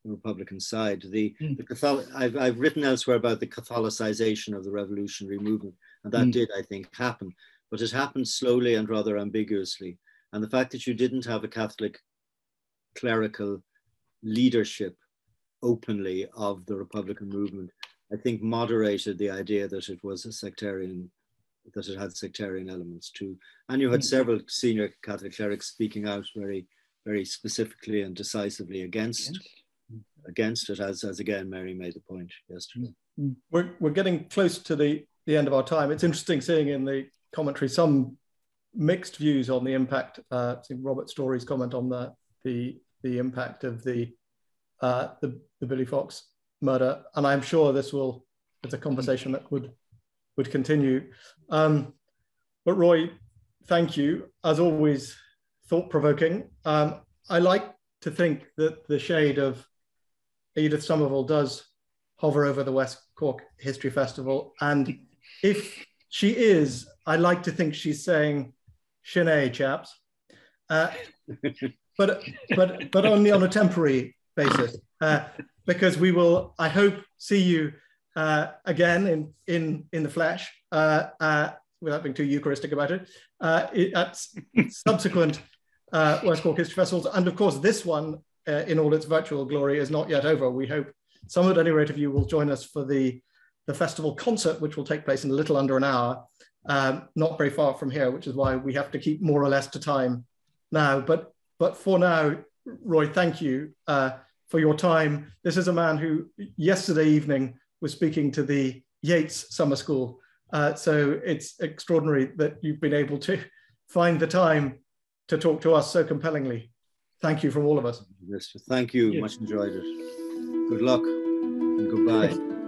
Republican side. I've written elsewhere about the Catholicization of the revolutionary movement, and that did, I think, happen, but it happened slowly and rather ambiguously. And the fact that you didn't have a Catholic clerical leadership openly of the Republican movement, I think, moderated the idea that it was a sectarian, that it had sectarian elements too. And you had several senior Catholic clerics speaking out very, very specifically and decisively against it, as again Mary made the point yesterday. We're getting close to the end of our time. It's interesting seeing in the commentary some mixed views on the impact. Seeing Robert Story's comment on the impact of the Billy Fox murder, and I'm sure it's a conversation that would continue. But Roy, thank you as always thought-provoking. I like to think that the shade of Edith Somerville does hover over the West Cork History Festival. And if she is, I like to think she's saying, "Shanae, chaps." But only on a temporary basis, because we will, I hope, see you again in the flesh, without being too Eucharistic about it, at subsequent West Cork History Festivals. And of course, this one, in all its virtual glory, is not yet over. We hope some, at any rate, of you will join us for the festival concert, which will take place in a little under an hour, not very far from here, which is why we have to keep more or less to time now. But for now, Roy, thank you for your time. This is a man who yesterday evening was speaking to the Yates Summer School. So it's extraordinary that you've been able to find the time to talk to us so compellingly. Thank you from all of us. Yes, thank you. Much enjoyed it. Good luck and goodbye.